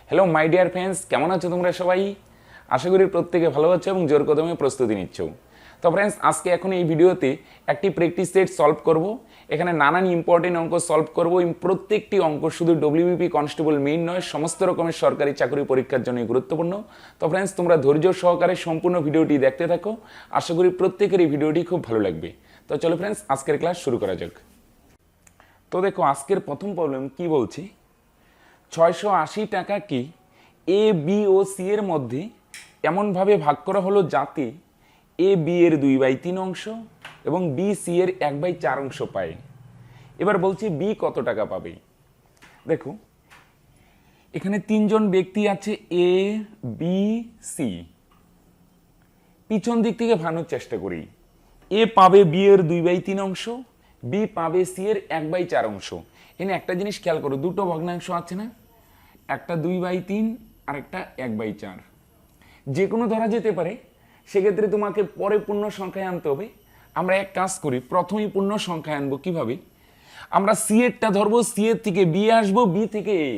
Hello my dear friends, কেমন আছো তোমরা সবাই? আশা করি প্রত্যেকে ভালো আছো এবং জোর কদমে প্রস্তুতি নিচ্ছ। তো ফ্রেন্ডস, আজকে এখন এই ভিডিওতে একটি প্র্যাকটিস সেট সলভ করব। এখানে নানান ইম্পর্টেন্ট অঙ্ক সলভ করব। প্রত্যেকটি অঙ্ক শুধু ডব্লিউবিপি কনস্টেবল মেইন নয়, সমস্ত রকমের সরকারি চাকরি পরীক্ষার জন্য গুরুত্বপূর্ণ। তো ফ্রেন্ডস, তোমরা ধৈর্য সহকারে সম্পূর্ণ ভিডিওটি দেখতে থাকো। আশা করি প্রত্যেকের এই ভিডিওটি খুব ভালো লাগবে। তো চলো ফ্রেন্ডস, আজকের ক্লাস শুরু করা যাক। তো দেখো, আজকের প্রথম প্রবলেম কি বলছি, 680 টাকা কি এ বি ও সি এর মধ্যে এমনভাবে ভাগ করা হলো যাতে এ বি এর 2/3 অংশ এবং বি সি এর 1/4 অংশ পায়। এবার বলছি বি কত টাকা পাবে। দেখো, এখানে তিনজন ব্যক্তি আছে, এ বি সি। পিছন দিক থেকে ভাঙানোর চেষ্টা করি। এ পাবে বি এর 2/3 অংশ, বি পাবে সি এর 1/4 অংশ। এখানে একটা জিনিস খেয়াল করো, দুটো ভগ্নাংশ আছে না, একটা 2/3 আর একটা 1/4। যে কোনো ধরা যেতে পারে, সেক্ষেত্রে তোমাকে পরে পূর্ণ সংখ্যায় আনতে হবে। আমরা এক কাজ করি, প্রথমেই পূর্ণ সংখ্যায় আনবো। কিভাবে? আমরা সি এরটা ধরবো, সি এর থেকে বি আসবো, বি থেকে এ,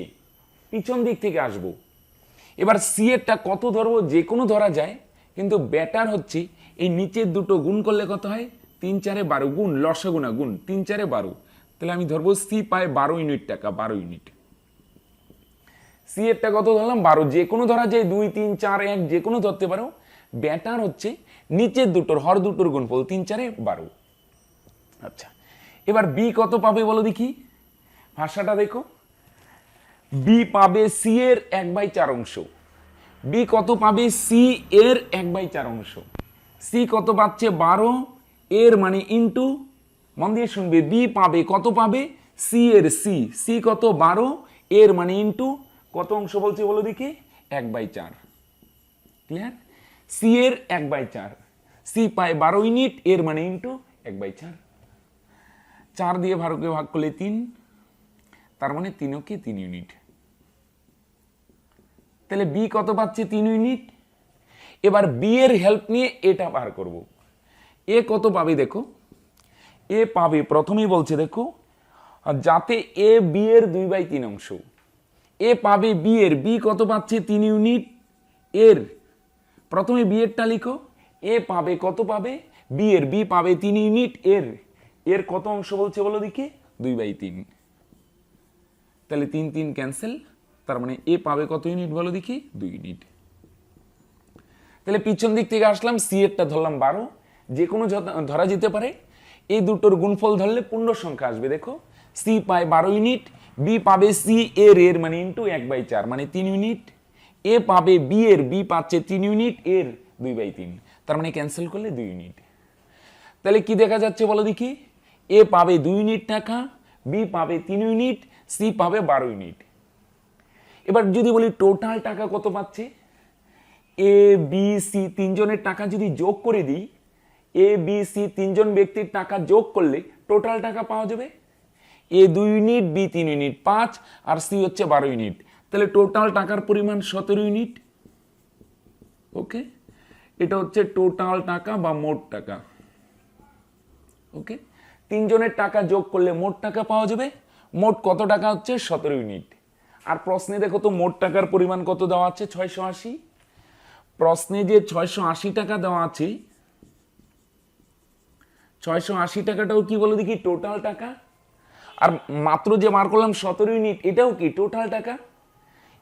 পিছন দিক থেকে আসবো। এবার সি এরটা কত ধরবো, যে কোনো ধরা যায়, কিন্তু ব্যাটার হচ্ছে এই নিচের দুটো গুণ করলে কত হয়, 3 4 12 গুণ, লসাগুনা গুণ 3 4 12। তাহলে আমি ধরবো সি পায় 12 ইউনিট টাকা, 12 ইউনিট। সি এরটা কত ধরলাম, 12। যে কোনো ধরা যায়, 2 3 4 1 যে কোনো ধরতে পারো। ব্যাটার হচ্ছে নিচের দুটোর হর দুটোর গুণফল, 3 4 12। আচ্ছা, এবার বি কত পাবে বলো দেখি, ভাষাটা দেখো। বি পাবে সি এর 1/4 অংশ। বি কত পাবে, সি এর 1/4 অংশ। সি কত পাচ্ছে, 12 এর মানে ইন্টু, মন দিয়ে শুনবে, বি পাবে কত পাবে, সি এর সি, সি কত 12 এর মানে ইন্টু কত অংশ বলছে বলো দেখি, 1/4। ক্লিয়ার? সি এর 1/4, সি পায় 12 ইউনিট, এর মানে ইন্টু 1/4। 4 দিয়ে 12কে ভাগ করলে 3, তার মানে 3 কে 3 ইউনিট। তাহলে বি কত পাচ্ছে, 3 ইউনিট। এবার বি এর হেল্প নিয়ে এটা বার করব। এ কত পাবে দেখো, এ পাবে প্রথমেই বলছে দেখো, যাতে এ বি এর 2/3 অংশ। এ পাবে বি এর, বি কত পাচ্ছে, 3 ইউনিট। এর প্রথমে বি এরটা লিখো, এ পাবে কত পাবে, বি এর, বি পাবে 3 ইউনিট। এর এর কত অংশ বলছে বলো দেখি, 2/3। তাহলে 3 3 ক্যান্সেল, তার মানে এ পাবে কত ইউনিট বলো দেখি, 2 ইউনিট। তাহলে পিছন দিক থেকে আসলাম, সি এরটা ধরলাম 12, যে কোনো ধরা যেতে পারে। এই দুটোর গুণফল ধরলে পূর্ণ সংখ্যা আসবে। দেখো, সি পায় 12 ইউনিট, বি পাবে সি এর, এর মানে ইন্টু 1/4 মানে 3 ইউনিট। এ পাবে বি এর, বি পাচ্ছে 3 ইউনিট, এর 2/3, তার মানে ক্যান্সেল করলে 2 ইউনিট। তাহলে কি দেখা যাচ্ছে বলো দেখি, এ পাবে 2 ইউনিট টাকা, বি পাবে 3 ইউনিট, সি পাবে 12 ইউনিট। এবার যদি বলি টোটাল টাকা কত পাচ্ছে, এ বি সি তিনজনের টাকা যদি যোগ করে দিই, এ বি সি তিনজন ব্যক্তির টাকা যোগ করলে টোটাল টাকা পাওয়া যাবে। এ 2 ইউনিট, বি 3 ইউনিট 5, আর সি হচ্ছে 12 ইউনিট। তাহলে টোটাল টাকার পরিমাণ 17 ইউনিট। ওকে, এটা হচ্ছে টোটাল টাকা বা মোট টাকা। ওকে, তিনজনের টাকা যোগ করলে মোট টাকা পাওয়া যাবে। মোট কত টাকা হচ্ছে, 17 ইউনিট। আর প্রশ্নে দেখো তো মোট টাকার পরিমাণ কত দেওয়া আছে, 680। প্রশ্নে যে 680 টাকা দেওয়া আছে, 680 টাকাটাও কি বলো দেখি, টোটাল টাকা। আর মাত্র যে বার করলাম 17 ইউনিট, এটাও কি টোটাল টাকা।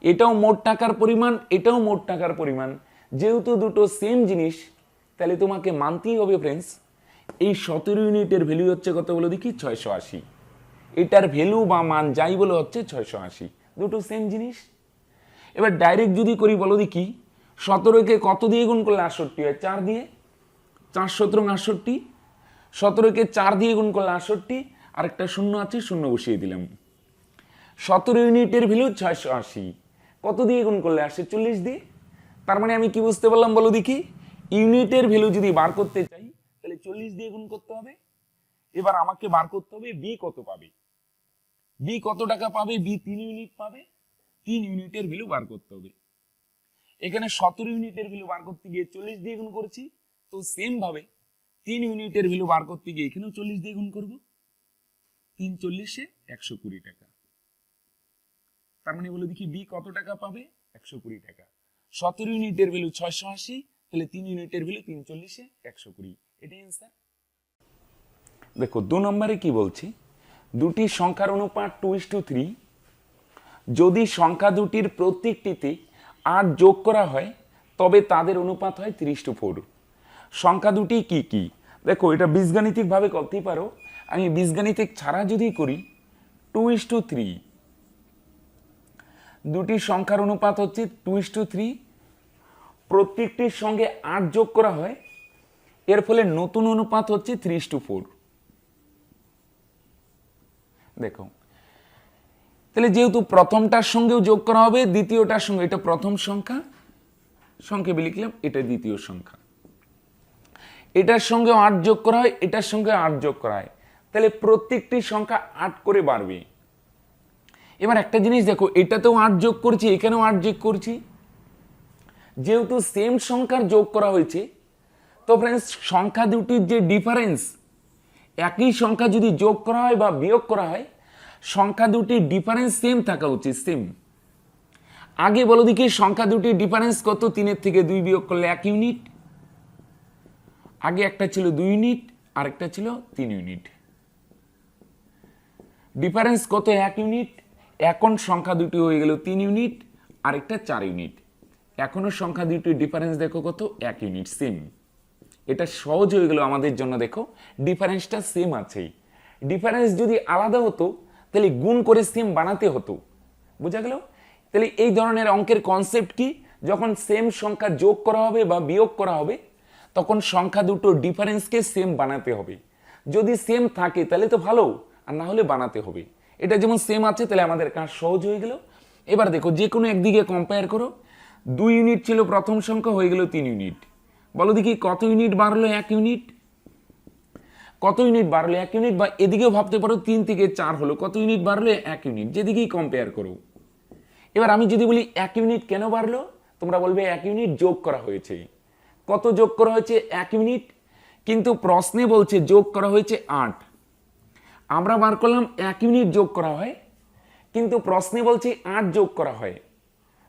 এটাও মোট টাকার পরিমাণ, এটাও মোট টাকার পরিমাণ। যেহেতু দুটো সেম জিনিস, তাহলে তোমাকে মানতেই হবে ফ্রেন্ডস, এই 17 ইউনিটের ভ্যালু হচ্ছে কত বলো দেখি, 680। এটার ভ্যালু বা মান যাই বলে হচ্ছে 680, দুটো সেম জিনিস। এবার ডাইরেক্ট যদি করি বলো দেখি, 17কে কত দিয়ে গুণ করলে 68 হয়, 4 দিয়ে। 4 17 68। 17কে 4 দিয়ে গুণ করলে 68, আর একটা শূন্য আছে, শূন্য বসিয়ে দিলাম। 17 ইউনিটের ভ্যালু 680, কত দিয়ে গুণ করলে আসে, 40 দিয়ে। তার মানে আমি কি বুঝতে পারলাম বলো দেখি, ইউনিটের ভ্যালু যদি বার করতে চাই, তাহলে 40 দিয়ে গুণ করতে হবে। এবার আমাকে বার করতে হবে বি কত পাবে। বি কত টাকা পাবে, বি 3 ইউনিট পাবে। 3 ইউনিটের ভ্যালু বার করতে হবে। এখানে 17 ইউনিটের ভ্যালু বার করতে গিয়ে 40 দিয়ে গুণ করেছি, তো সেম ভাবে 3 ইউনিটের ভ্যালু বার করতে গিয়ে এখানেও 40 দিয়ে গুণ করব। 3 40 120 টাকা। তার মানে বলে দেখি বি কত টাকা পাবে, 120 টাকা। 17 ইউনিটের ভ্যালু 680, তাহলে 3 ইউনিটের ভ্যালু 340 এ 120, এটাই অ্যান্সার। দেখো 2 নম্বরে কি বলছি, দুটি সংখ্যার অনুপাত 2:3, যদি সংখ্যা দুটির প্রত্যেকটিতে 8 যোগ করা হয় তবে তাদের অনুপাত হয় 3:4। সংখ্যা দুটি কি কি? দেখো এটা বীজগাণিতিক ভাবে করতেই পারো, আমি বীজগাণিতিক ছাড়া যদি করি 2:3, দুটি সংখ্যার অনুপাত হচ্ছে 2:3, প্রত্যেকটির সঙ্গে 8 যোগ করা হয়, এর ফলে নতুন অনুপাত হচ্ছে 3:4। দেখো তাহলে যেহেতু প্রথমটার সঙ্গেও যোগ করা হবে, দ্বিতীয়টার সঙ্গে, এটা প্রথম সংখ্যা, সংক্ষেপে লিখলাম এটা দ্বিতীয় সংখ্যা, এটার সঙ্গে 8 যোগ করা হয়, এটার সঙ্গে 8 যোগ করা হয়, তাহলে প্রত্যেকটি সংখ্যা 8 করে বাড়বে। এবার একটা জিনিস দেখো, এটাতেও 8 যোগ করছি, এখানেও 8 যোগ করছি, যেহেতু সেম সংখ্যার যোগ করা হয়েছে, তো ফ্রেন্ডস সংখ্যা দুটির যে ডিফারেন্স, একই সংখ্যা যদি যোগ করা হয় বা বিয়োগ করা হয়, সংখ্যা দুটির ডিফারেন্স সেম থাকা উচিত, সেম। আগে বলো দেখি সংখ্যা দুটির ডিফারেন্স কত, 3 থেকে 2 বিয়োগ করলে 1 ইউনিট, আগে একটা ছিল 2 ইউনিট আর একটা ছিল 3 ইউনিট, ডিফারেন্স কত, 1 ইউনিট। এখন সংখ্যা দুটি হয়ে গেল 3 ইউনিট আর একটা 4 ইউনিট, এখনো সংখ্যা দুটির ডিফারেন্স দেখো কত, 1 ইউনিট, সেম। এটা সহজ হয়ে গেল আমাদের জন্য, দেখো ডিফারেন্সটা সেম আছে। ডিফারেন্স যদি আলাদা হতো তাহলে গুণ করে সেম বানাতে হতো, বোঝা গেল? তাহলে এই ধরনের অঙ্কের কনসেপ্ট কি, যখন সেম সংখ্যা যোগ করা হবে বা বিয়োগ করা হবে তখন সংখ্যা দুটো ডিফারেন্সকে সেম বানাতে হবে। যদি সেম থাকে তাহলে তো ভালো, আর না হলে বানাতে হবে। এটা যেমন সেম আছে তাহলে আমাদের কাজ সহজ হয়ে গেল। এবার দেখো যে কোনো একদিকে কম্পেয়ার করো, 2 ইউনিট ছিল প্রথম সংখ্যা, হয়ে গেল 3 ইউনিট। বলো দেখি কত ইউনিট বাড়লো, 1 ইউনিট। কত ইউনিট বাড়লো, 1 ইউনিট। বা এদিকেও ভাবতে পারো 3 থেকে 4 হলো, কত ইউনিট বাড়লো, 1 ইউনিট, যেদিকেই কম্পেয়ার করো। এবার আমি যদি বলি 1 ইউনিট কেন বাড়লো, তোমরা বলবে 1 ইউনিট যোগ করা হয়েছে। কত যোগ করা হয়েছে, 1 ইউনিট, কিন্তু প্রশ্নে বলছে যোগ করা হয়েছে 8। আমরা বার করলাম 1 ইউনিট যোগ করা হয়, কিন্তু প্রশ্নে বলছে 8 যোগ করা হয়।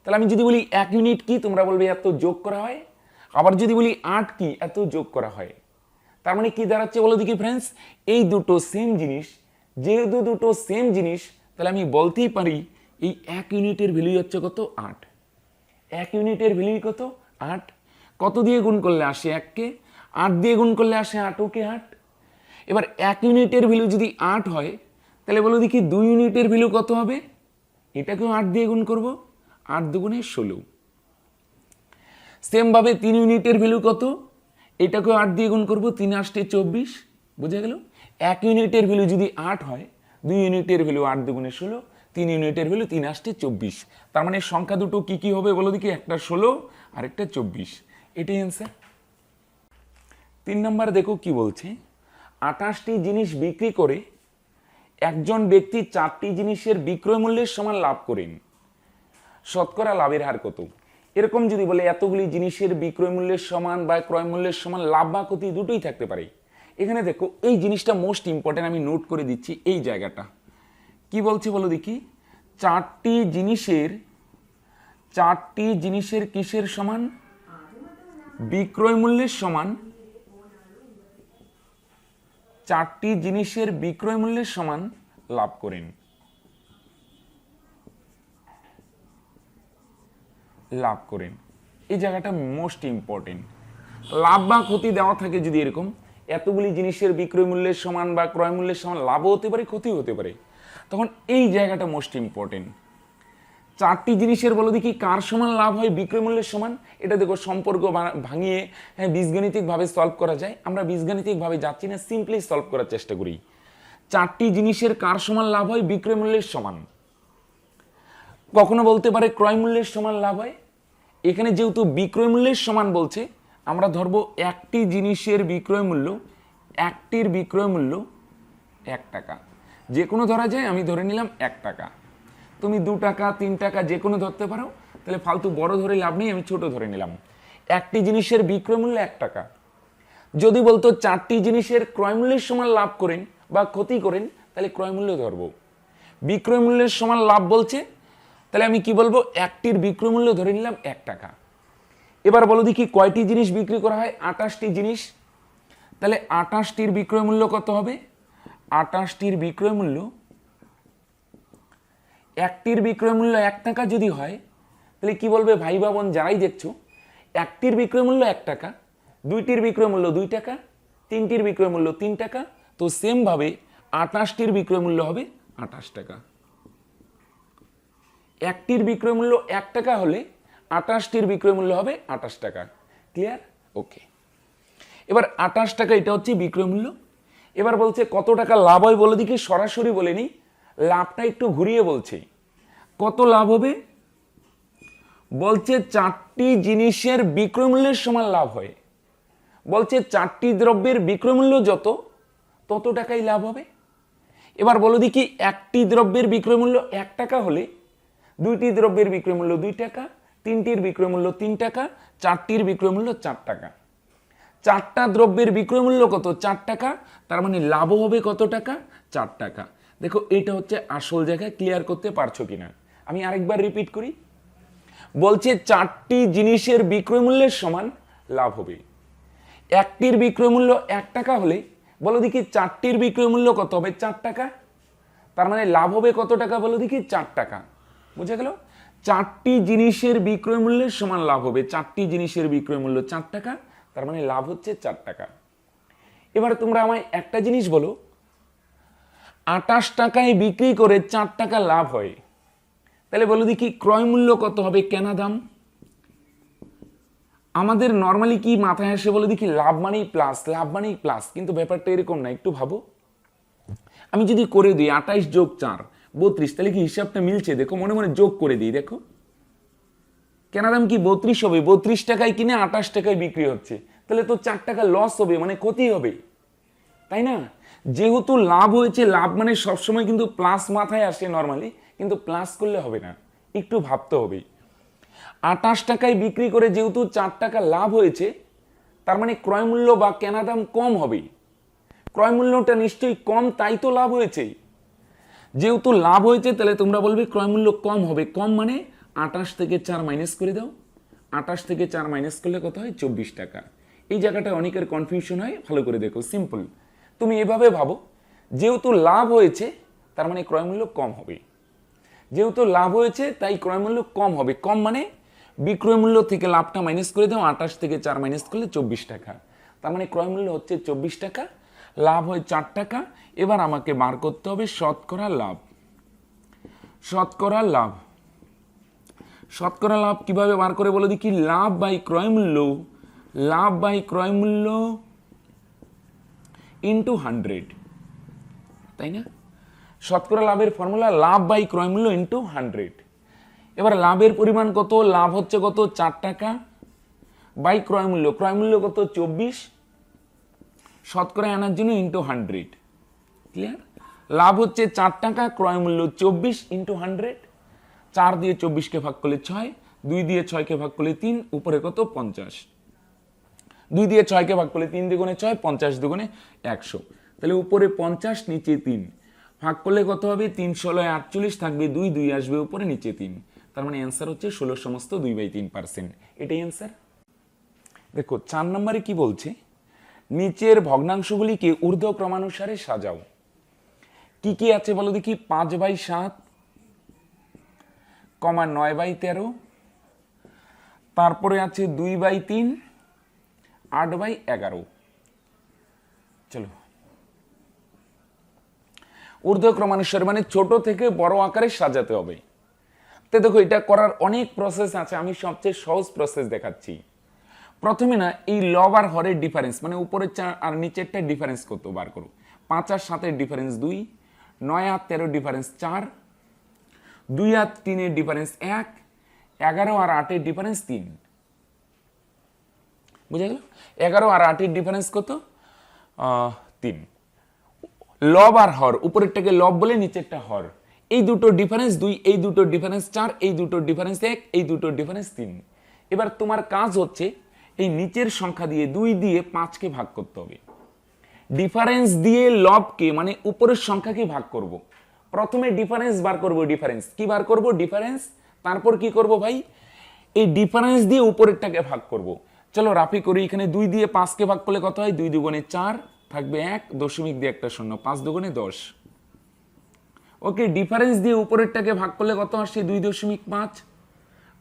তাহলে আমি যদি বলি 1 ইউনিট কি, তোমরা বলবে এত যোগ করা হয়। আবার যদি বলি 8 কি, এত যোগ করা হয়। তার মানে কি দাঁড়াচ্ছে বলো দেখি ফ্রেন্ডস, এই দুটো সেম জিনিস, যেহেতু দুটো সেম জিনিস তাহলে আমি বলতেই পারি এই 1 ইউনিটের ভ্যালু হচ্ছে কত, 8। 1 ইউনিটের ভ্যালু কত, 8। কত দিয়ে গুণ করলে আসে 1 কে, 8 দিয়ে গুণ করলে আসে 8 কে 8। এবার 1 ইউনিটের ভ্যালু যদি 8 হয় তাহলে বলো দেখি 2 ইউনিটের ভ্যালু কত হবে, এটাকেও 8 দিয়ে গুণ করব, 8 দুগুণে 16। সেম ভাবে 3 ইউনিটের ভ্যালু কত, এটাকেও 8 দিয়ে গুণ করব, 3 8 24, বুঝা গেল? 1 ইউনিটের ভ্যালু যদি 8 হয়, 2 ইউনিটের ভ্যালু 8 দুগুণে 16, 3 ইউনিটের ভ্যালু 3 8 24। তার মানে সংখ্যা দুটো কি কি হবে বলো দেখি, একটা 16 আর একটা 24, এটাই অ্যান্সার। 3 নাম্বার দেখো কি বলছে, 28টি জিনিস বিক্রি করে একজন ব্যক্তি 4টি জিনিসের বিক্রয় মূল্যের সমান লাভ করেন, শতকরা লাভের হার কত? এরকম যদি বলে এতগুলি জিনিসের বিক্রয় মূল্যের সমান বা ক্রয় মূল্যের সমান, লাভ বা ক্ষতি দুটোই থাকতে পারে। এখানে দেখো এই জিনিসটা মোস্ট ইম্পর্টেন্ট, আমি নোট করে দিচ্ছি এই জায়গাটা। কি বলছে বলো দেখি, 4টি জিনিসের কিসের সমান, বিক্রয় মূল্যের সমান। 4টি জিনিসের বিক্রয় মূল্যের সমান লাভ করেন, এই জায়গাটা মোস্ট ইম্পর্টেন্ট। লাভ বা ক্ষতি দেওয়া থাকে যদি এরকম, এতগুলি জিনিসের বিক্রয় মূল্যের সমান বা ক্রয় মূল্যের সমান, লাভও হতে পারে ক্ষতিও হতে পারে, তখন এই জায়গাটা মোস্ট ইম্পর্টেন্ট। 4টি জিনিসের বলো দেখি কার সমান লাভ হয়, বিক্রয় মূল্যের সমান। এটা দেখো সম্পর্ক ভাঙিয়ে বীজগাণিতিকভাবে সলভ করা যায়, আমরা বীজগাণিতিকভাবে যাচ্ছি না, সিম্পলি সলভ করার চেষ্টা করি। 4টি জিনিসের কার সমান লাভ হয়, বিক্রয় মূল্যের সমান। কখনো বলতে পারে ক্রয় মূল্যের সমান লাভ হয়। এখানে যেহেতু বিক্রয় মূল্যের সমান বলছে, আমরা ধরবো একটি জিনিসের বিক্রয় মূল্য, একটির বিক্রয় মূল্য 1 টাকা, যে কোনো ধরা যায়, আমি ধরে নিলাম 1 টাকা। তুমি 2 টাকা 3 টাকা যে কোনো ধরতে পারো, তাহলে ফালতু বড় ধরে লাভ নেই, আমি ছোট ধরে নিলাম। একটি জিনিসের বিক্রয় মূল্য 1 টাকা। যদি বলতো 4টি জিনিসের ক্রয় মূল্যের সমান লাভ করেন বা ক্ষতি করেন, তাহলে ক্রয় মূল্য ধরবো। বিক্রয় মূল্যের সমান লাভ বলছে, তাহলে আমি কি বলবো, একটির বিক্রয় মূল্য ধরে নিলাম 1 টাকা। এবার বলো দেখি কয়টি জিনিস বিক্রি করা হয়, 28টি জিনিস। তাহলে 28টির বিক্রয় মূল্য কত হবে, 28টির বিক্রয় মূল্য, একটির বিক্রয় মূল্য 1 টাকা যদি হয় তাহলে কি বলবে ভাই বা বোন যারাই দেখছো, একটির বিক্রয় মূল্য 1 টাকা, দুইটির বিক্রয় মূল্য 2 টাকা, তিনটির বিক্রয় মূল্য 3 টাকা, তো সেম ভাবে 28টির বিক্রয় মূল্য হবে 28 টাকা। একটির বিক্রয় মূল্য 1 টাকা হলে 28টির বিক্রয় মূল্য হবে 28 টাকা। ক্লিয়ার? ওকে। এবার 28 টাকা এটা হচ্ছে বিক্রয় মূল্য। এবার বলছে কত টাকা লাভ হয় বলে দেখি, সরাসরি বলে নি, লাভটা একটু ঘুরিয়ে বলছে। কত লাভ হবে বলছে, 4টি জিনিসের বিক্রয় মূল্যের সমান লাভ হয়। বলছে 4টি দ্রব্যের বিক্রয় মূল্য যত, তত টাকাই লাভ হবে। এবার বলো দেখি, একটি দ্রব্যের বিক্রয় মূল্য 1 টাকা হলে দুইটি দ্রব্যের বিক্রয় মূল্য 2 টাকা, তিনটির বিক্রয় মূল্য 3 টাকা, চারটির বিক্রয় মূল্য 4 টাকা। 4টা দ্রব্যের বিক্রয় মূল্য কত, 4 টাকা, তার মানে লাভও হবে কত টাকা, 4 টাকা। দেখো এটা হচ্ছে আসল জায়গায়, ক্লিয়ার করতে পারছো কিনা। আমি আরেকবার রিপিট করি, বলছে 4টি জিনিসের বিক্রয় মূল্যের সমান লাভ হবে। একটির বিক্রয় মূল্য 1 টাকা হলে বলো দেখি 4টির বিক্রয় মূল্য কত হবে, 4 টাকা, তার মানে লাভ হবে কত টাকা বলো দেখি, 4 টাকা। বুঝে গেল? 4টি জিনিসের বিক্রয় মূল্যের সমান লাভ হবে, 4টি জিনিসের বিক্রয় মূল্য 4 টাকা, তার মানে লাভ হচ্ছে 4 টাকা। এবার তোমরা আমায় একটা জিনিস বলো, 28 টাকায় বিক্রি করে 4 টাকা লাভ হয়, তাহলে বলো দেখি ক্রয় মূল্য কত হবে, কেনা দাম। আমাদের নর্মালি কি মাথায় আসে বলে দেখি, লাভ মানেই প্লাস, লাভ মানেই প্লাস, কিন্তু ব্যাপারটা এরকম না। একটু ভাবো, আমি যদি করে দিই 28 যোগ 4 32, তাহলে কি হিসাবটা মিলছে? দেখো মনে মনে যোগ করে দিই, দেখো কেনা দাম কি 32 হবে, 32 টাকায় কিনে 28 টাকায় বিক্রি হচ্ছে, তাহলে তো 4 টাকা লস হবে, মানে ক্ষতি হবে, তাই না? যেহেতু লাভ হয়েছে, লাভ মানে সবসময় কিন্তু প্লাস মাথায় আসে নর্মালি, কিন্তু প্লাস করলে হবে না, একটু ভাবতে হবে। 28 টাকায় বিক্রি করে যেহেতু 4 টাকা লাভ হয়েছে, তার মানে ক্রয় মূল্য বা কেনা দাম কম হবে। ক্রয় মূল্যটা নিশ্চয়ই কম, তাই তো লাভ হয়েছে। যেহেতু লাভ হয়েছে তাহলে তোমরা বলবে ক্রয় মূল্য কম হবে। কম মানে 28 থেকে 4 মাইনাস করে দাও, 28 থেকে 4 মাইনাস করলে কত হয়, 24 টাকা। এই জায়গাটা অনেকের কনফিউশন হয়, ভালো করে দেখো, সিম্পল। তুমি এভাবে ভাবো, যেহেতু লাভ হয়েছে তার মানে ক্রয় মূল্য কম হবে। যেহেতু লাভ হয়েছে তাই ক্রয় মূল্য কম হবে। কম মানে বিক্রয় মূল্য থেকে লাভটা মাইনাস করে দাও, 28 থেকে 4 মাইনাস করলে 24 টাকা, তার মানে ক্রয় মূল্য হচ্ছে 24 টাকা, লাভ হয় 4 টাকা। এবার আমাকে বার করতে হবে শতকরা লাভ। শতকরা লাভ, শতকরা লাভ কিভাবে বার করে বলে দেখি, লাভ বাই ক্রয় মূল্য, লাভ বাই ক্রয় মূল্য ইন্টু 100, তাই না? শতকরা লাভের ফর্মুলা লাভ বাই ক্রয় মূল্য ইন্টু 100। এবার লাভের পরিমাণ কত, লাভ হচ্ছে কত, 4 টাকা, বাই ক্রয় মূল্য, ক্রয় মূল্য কত 24, শতকরা আনার জন্য ইন্টু 100। ক্লিয়ার? লাভ হচ্ছে 4 টাকা, ক্রয় মূল্য 24 ইন্টু 100। 4 দিয়ে 24কে ভাগ করলে 6, 2 দিয়ে 6কে ভাগ করলে 3, উপরে কত 50। 2 দিয়ে 6কে ভাগ করলে 3 দুগুণে 6, 50 দুগুণে 100, তাহলে উপরে 50 নিচে 3, ভাগ করলে কত হবে, 3 16 48, থাকবে 2, 2 আসবে উপরে, নিচে 3, তার মানে অ্যান্সার হচ্ছে 16 সমস্ত 2/3%। এটাই অ্যান্সার। দেখো 4 নম্বরে কি বলছে, নিচের ভগ্নাংশগুলিকে ঊর্ধ্বক্রমানুসারে সাজাও। কি কি আছে বলো দেখি, 5/7, 9/13, তারপরে আছে 2/3, 8/11। চলো, ঊর্ধ্বক্রমানুসারে মানে ছোট থেকে বড় আকারে সাজাতে হবে। তো দেখো এটা করার অনেক প্রসেস আছে, আমি সবচেয়ে সহজ প্রসেস দেখাচ্ছি। প্রথমে না এই লব আর হরের ডিফারেন্স, মানে উপরের 4 আর নিচেরটা ডিফারেন্স কত বার করো। 5 আর 7 ডিফারেন্স 2, 9 আর 13 ডিফারেন্স 4, 2 আর 3 ডিফারেন্স 1, 11 আর 8 ডিফারেন্স 3। বুঝা গেল? 11 আর 8 ডিফারেন্স কত, 3। লব আর হর, উপরেরটাকে লব বলে নিচেরটা হর, এই দুটো ডিফারেন্স 2, এই দুটো ডিফারেন্স 4, এই দুটো ডিফারেন্স 1, এই দুটো ডিফারেন্স 3। এবার তোমার কাজ হচ্ছে এই নিচের সংখ্যা দিয়ে 2 দিয়ে 5কে ভাগ করতে হবে, ডিফারেন্স দিয়ে লবকে মানে উপরের সংখ্যাকে ভাগ করব। প্রথমে ডিফারেন্স বার করব, ডিফারেন্স কি বার করব, ডিফারেন্স তারপর কি করব ভাই, এই ডিফারেন্স দিয়ে উপরেরটাকে ভাগ করব। চলো রাফি করি, এখানে 2 দিয়ে 5কে ভাগ করলে কত হয়, 2 দুগুণে 4 থাকবে 1, দশমিক দিয়ে একটা শূন্য, 5 দুগুণে 10। ওকে, ডিফারেন্স দিয়ে উপরেরটাকে ভাগ করলে কত আসছে, 2.5।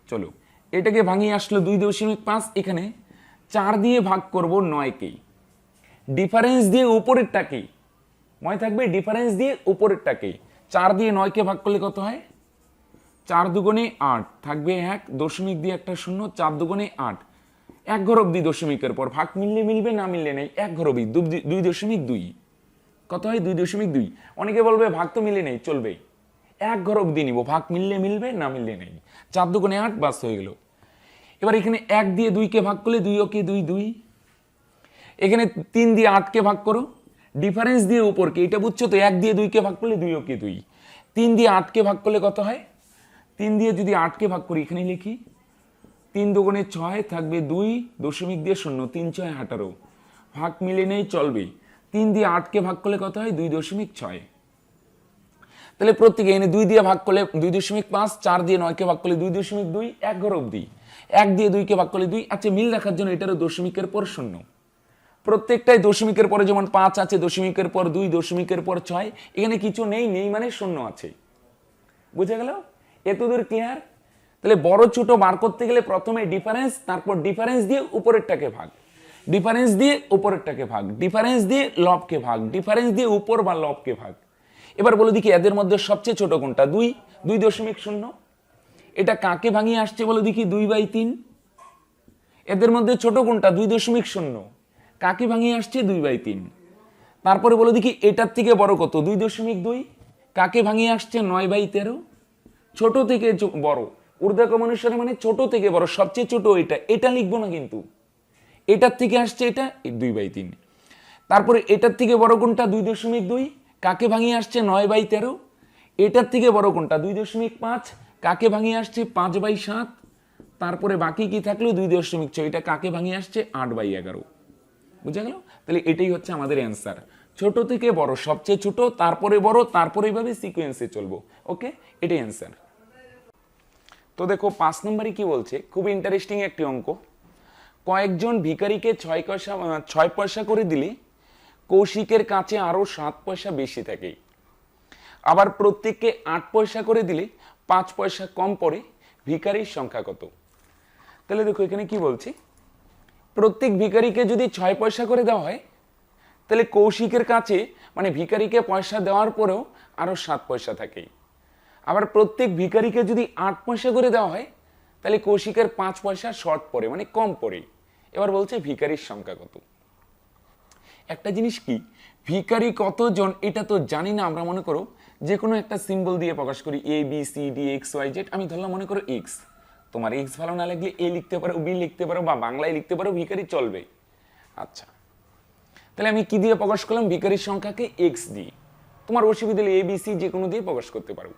চলো এটাকে ভাঙিয়ে আসলো 2.5, এখানে 4 দিয়ে ভাগ করব 9কেই, ডিফারেন্স দিয়ে উপরেরটাকেই, মনে থাকবে ডিফারেন্স দিয়ে উপরেরটাকেই 4 দিয়ে 9কে ভাগ করলে কত হয়, 4 দুগুণে 8 থাকবে 1, দশমিক দিয়ে একটা শূন্য, 4 দুগুণে 8, 1 ঘর অবধি দশমিকের পর, ভাগ মিললে মিলবে, না মিললে নেই, 1 ঘর অবধি 2.2, কত হয় 2.2। অনেকে বলবে ভাগ তো মিলে নেই, চলবে, 1 ঘর অবধি নিব, ভাগ মিললে মিলবে, না মিললে নেই, 4 দুগুণে 8, বাস হয়ে গেল। এবার এখানে 1 দিয়ে 2কে ভাগ করলে 2 ওকে 2 2, এখানে 3 দিয়ে 8কে ভাগ করো, ডিফারেন্স দিয়ে উপরকে, এটা বুঝছো তো, 1 দিয়ে 2কে ভাগ করলে 2 ওকে 2, 3 দিয়ে 8কে ভাগ করলে কত হয়, 3 দিয়ে যদি 8কে ভাগ করি, এখানে লিখি 3 দুগুণে 6 থাকবে 2, দশমিক দিয়ে শূন্য, 3 6 18, ভাগ মিলে নেই, চলবে, 3 দিয়ে 8কে ভাগ করলে কত হয়, 2.6। তাহলে প্রত্যেকে এনে 2 দিয়ে ভাগ করলে 2.5, 4 দিয়ে 9কে ভাগ করলে 2.2, 1 ঘর অবধি, 1 দিয়ে 2কে ভাগ করলে 2। আচ্ছা, মিল রাখার জন্য এটারও দশমিকের পর শূন্য, প্রত্যেকটাই দশমিকের পরে, যেমন 5 আছে, দশমিকের পর 2, দশমিকের পর 6, এখানে কিছু নেই, নেই মানে শূন্য আছে, বুঝে গেল? এতদূর ক্লিয়ার? তাহলে বড় ছোট বার করতে গেলে প্রথমে ডিফারেন্স, তারপর ডিফারেন্স দিয়ে উপরেরটাকে ভাগ, ডিফারেন্স দিয়ে উপরেরটাকে ভাগ, ডিফারেন্স দিয়ে লবকে ভাগ, ডিফারেন্স দিয়ে উপর বা লবকে ভাগ। এবার বলে দেখি এদের মধ্যে সবচেয়ে ছোট কোনটা, 2, 2.0। এটা কাকে ভাঙিয়ে আসছে বলে দেখি, 2/3। এদের মধ্যে ছোট কোনটা, 2.0, কাকে ভাঙিয়ে আসছে, 2/3। তারপরে বলে দেখি এটার থেকে বড় কত, 2.2, কাকে ভাঙিয়ে আসছে, 9/13। ছোট থেকে বড়, ঊর্ধ্বক্রম অনুসারে মানে ছোট থেকে বড়, সবচেয়ে ছোট এটা, এটা লিখবো না কিন্তু, এটার থেকে আসছে এটা 2/3। তারপরে এটার থেকে বড় কোনটা, 2.2, কাকে ভাঙিয়ে আসছে, 9/13। এটার থেকে বড় কোনটা, 2.5, কাকে ভাঙিয়ে আসছে, 5/7। তারপরে বাকি কি থাকলো, 2.6, এটা কাকে ভাঙিয়ে আসছে, 8/11। বুঝা গেল? তাহলে এটাই হচ্ছে আমাদের অ্যান্সার, ছোট থেকে বড়, সবচেয়ে ছোট, তারপরে বড়, তারপরে এইভাবে সিকোয়েন্সে চলবো। ওকে, এটাই অ্যান্সার। তো দেখো 5 নম্বরে কি বলছে, খুব ইন্টারেস্টিং একটি অঙ্ক। কয়েকজন ভিখারিকে 6 পয়সা করে দিলে কৌশিকের কাছে আরো 7 পয়সা বেশি থাকে, আবার প্রত্যেককে 8 পয়সা করে দিলে 5 পয়সা কম পড়ে, ভিখারির সংখ্যা কত? তাহলে দেখো এখানে কি বলছে, প্রত্যেক ভিখারিকে যদি 6 পয়সা করে দেওয়া হয়, তাহলে কৌশিকের কাছে মানে ভিখারিকে পয়সা দেওয়ার পরেও আরো 7 পয়সা থাকে, আবার প্রত্যেক ভিখারিকে যদি 8 পয়সা করে দেওয়া হয়, তাহলে কৌশিকের 5 পয়সা শর্ট পড়ে, মানে কম পড়ে। এবার বলছে ভিখারির সংখ্যা কত। একটা জিনিস কি, ভিখারি কতজন এটা তো জানি না, আমরা মনে করো যে কোনো একটা সিম্বল দিয়ে প্রকাশ করি, ABCD XYZ, আমি ধরলাম মনে করো X, তোমার X ভালো না লাগলে A লিখতে পারো, B লিখতে পারো, বা বাংলায় লিখতে পারো, ভিখারি চলবে। আচ্ছা, তাহলে আমি কি দিয়ে প্রকাশ করলাম, ভিখারির সংখ্যাকে X দিয়ে, তোমার অসুবিধা হলে ABC যে কোনো দিয়ে প্রকাশ করতে পারো।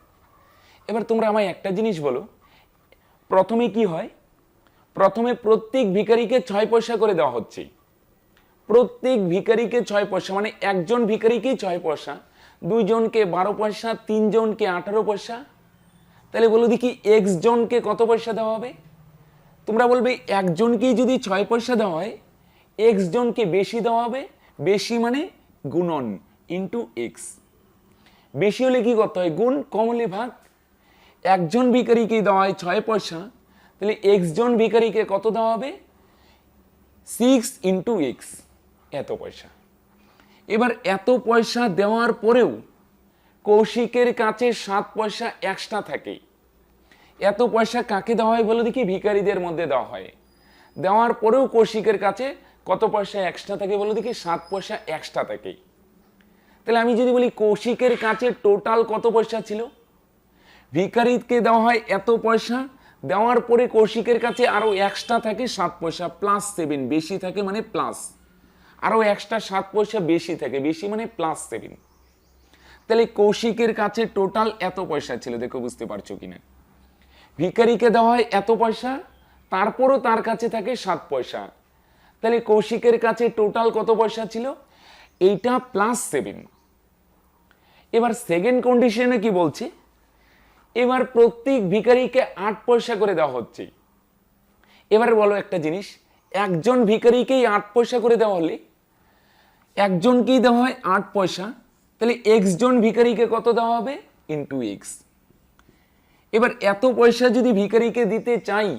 এবার তোমরা আমায় একটা জিনিস বলো, প্রথমে কি হয়, প্রথমে প্রত্যেক ভিখারিকে 6 পয়সা করে দেওয়া হচ্ছে, প্রত্যেক ভিখারিকে 6 পয়সা, মানে একজন ভিখারিকেই 6 পয়সা, 2 জনকে 12 পয়সা, 3 জনকে 18 পয়সা। তাহলে বলো দেখি X জনকে কত পয়সা দেওয়া হবে? তোমরা বলবে একজনকেই যদি 6 পয়সা দেওয়া হয়, X জনকে বেশি দেওয়া হবে, বেশি মানে গুণন ইন্টু X, বেশি হলে কি করতে হয়, গুণ, কম হলে ভাগ। একজন ভিখারিকে দেওয়া হয় 6 পয়সা, তাহলে X জন ভিখারিকে কত দেওয়া হবে, 6 ইন্টু X, এত পয়সা। এবার এত পয়সা দেওয়ার পরেও কৌশিকের কাছে 7 পয়সা এক্সট্রা থাকে, এত পয়সা কাকে দেওয়া হয় বলো দেখি, ভিখারিদের মধ্যে দেওয়া হয়। দেওয়ার পরেও কৌশিকের কাছে কত পয়সা এক্সট্রা থাকে বলো দেখি, 7 পয়সা এক্সট্রা থাকে। তাহলে আমি যদি বলি কৌশিকের কাছে টোটাল কত পয়সা ছিল, ভিখারিকে দেওয়া হয় এত পয়সা, দেওয়ার পরে কৌশিকের কাছে আরো এক্সট্রা থাকে 7 পয়সা, প্লাস 7, বেশি থাকে মানে প্লাস, আরো এক্সট্রা 7 পয়সা বেশি থাকে, বেশি মানে প্লাস 7। তাহলে কৌশিকের কাছে টোটাল এত পয়সা ছিল, দেখো বুঝতে পারছো কিনা, ভিখারিকে দেওয়া হয় এত পয়সা, তারপরও তার কাছে থাকে 7 পয়সা, তাহলে কৌশিকের কাছে টোটাল কত পয়সা ছিল, এইটা প্লাস 7। এবার সেকেন্ড কন্ডিশনে কি বলছে, এবার প্রত্যেক ভিখারিকে 8 পয়সা করে দেওয়া হচ্ছে। এবারে বলো একটা জিনিস, একজন ভিখারিকেই 8 পয়সা করে দেওয়া হলে একজনকেই দেওয়া হয় 8 পয়সা, তাহলে এক্স জন ভিখারিকে কত দেওয়া হবে? Into x. এবার এত পয়সা যদি ভিখারিকে দিতে চাই,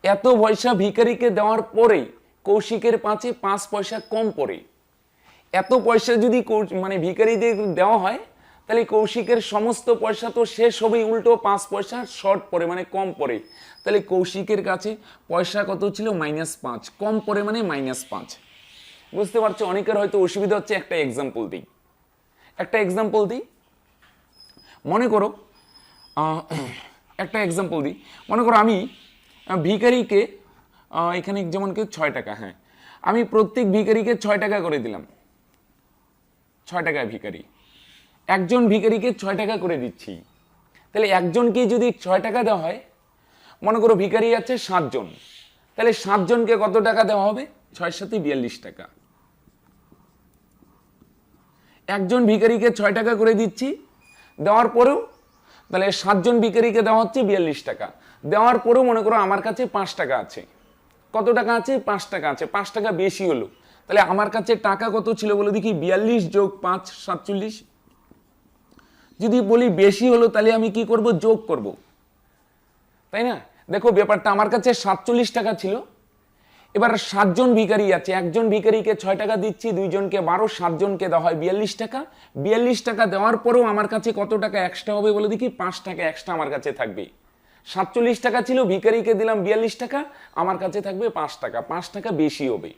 এত পয়সা ভিখারিকে দেওয়ার পরে কৌশিকের পাঁচে 5 পয়সা কম পড়ে। এত পয়সা যদি মানে ভিখারিদের দেওয়া হয়, তাহলে কৌশিকের সমস্ত পয়সা তো শেষ হবে, উল্টো 5 পয়সা শর্ট পড়ে মানে কম পড়ে। তাহলে কৌশিকের কাছে পয়সা কত ছিল? -5, কম পড়ে মানে -5। বুঝতে পারছো? অনেকের হয়তো অসুবিধা হচ্ছে। একটা এক্সাম্পল দিই। মনে করো আমি ভিখারিকে এখানে যেমন কেউ 6 টাকা, হ্যাঁ, আমি প্রত্যেক ভিখারিকে 6 টাকা করে দিলাম। 6 টাকায় ভিখারি, একজন ভিখারিকে 6 টাকা করে দিচ্ছি। তাহলে একজনকে যদি 6 টাকা দেওয়া হয়, মনে করো ভিখারি আছে 7 জন, তাহলে 7 জনকে কত টাকা দেওয়া হবে? 6 × 7 = 42 টাকা। একজন ভিখারিকে 6 টাকা করে দিচ্ছি, দেওয়ার পরেও তাহলে 7 জন ভিখারিকে দেওয়া হচ্ছে 42 টাকা। দেওয়ার পরেও মনে করো আমার কাছে 5 টাকা আছে। কত টাকা আছে? 5 টাকা আছে। 5 টাকা বেশি হলো, তাহলে আমার কাছে টাকা কত ছিল বলো দেখি? 42 + 5 = 47। যদি বলি বেশি হলো, তাহলে আমি কি করব? যোগ করব, তাই না? দেখো ব্যাপারটা, আমার কাছে 47 টাকা ছিল। এবার 7 জন ভিখারি আছে, একজন ভিখারিকে 6 টাকা দিচ্ছি, 2 জনকে 12, 7 জনকে দেওয়া হয় 42 টাকা। 42 টাকা দেওয়ার পরেও আমার কাছে কত টাকা এক্সট্রা হবে বলে দেখি? 5 টাকা এক্সট্রা আমার কাছে থাকবে। 47 টাকা ছিল, ভিখারিকে দিলাম 42 টাকা, আমার কাছে থাকবে 5 টাকা। 5 টাকা বেশি হবে।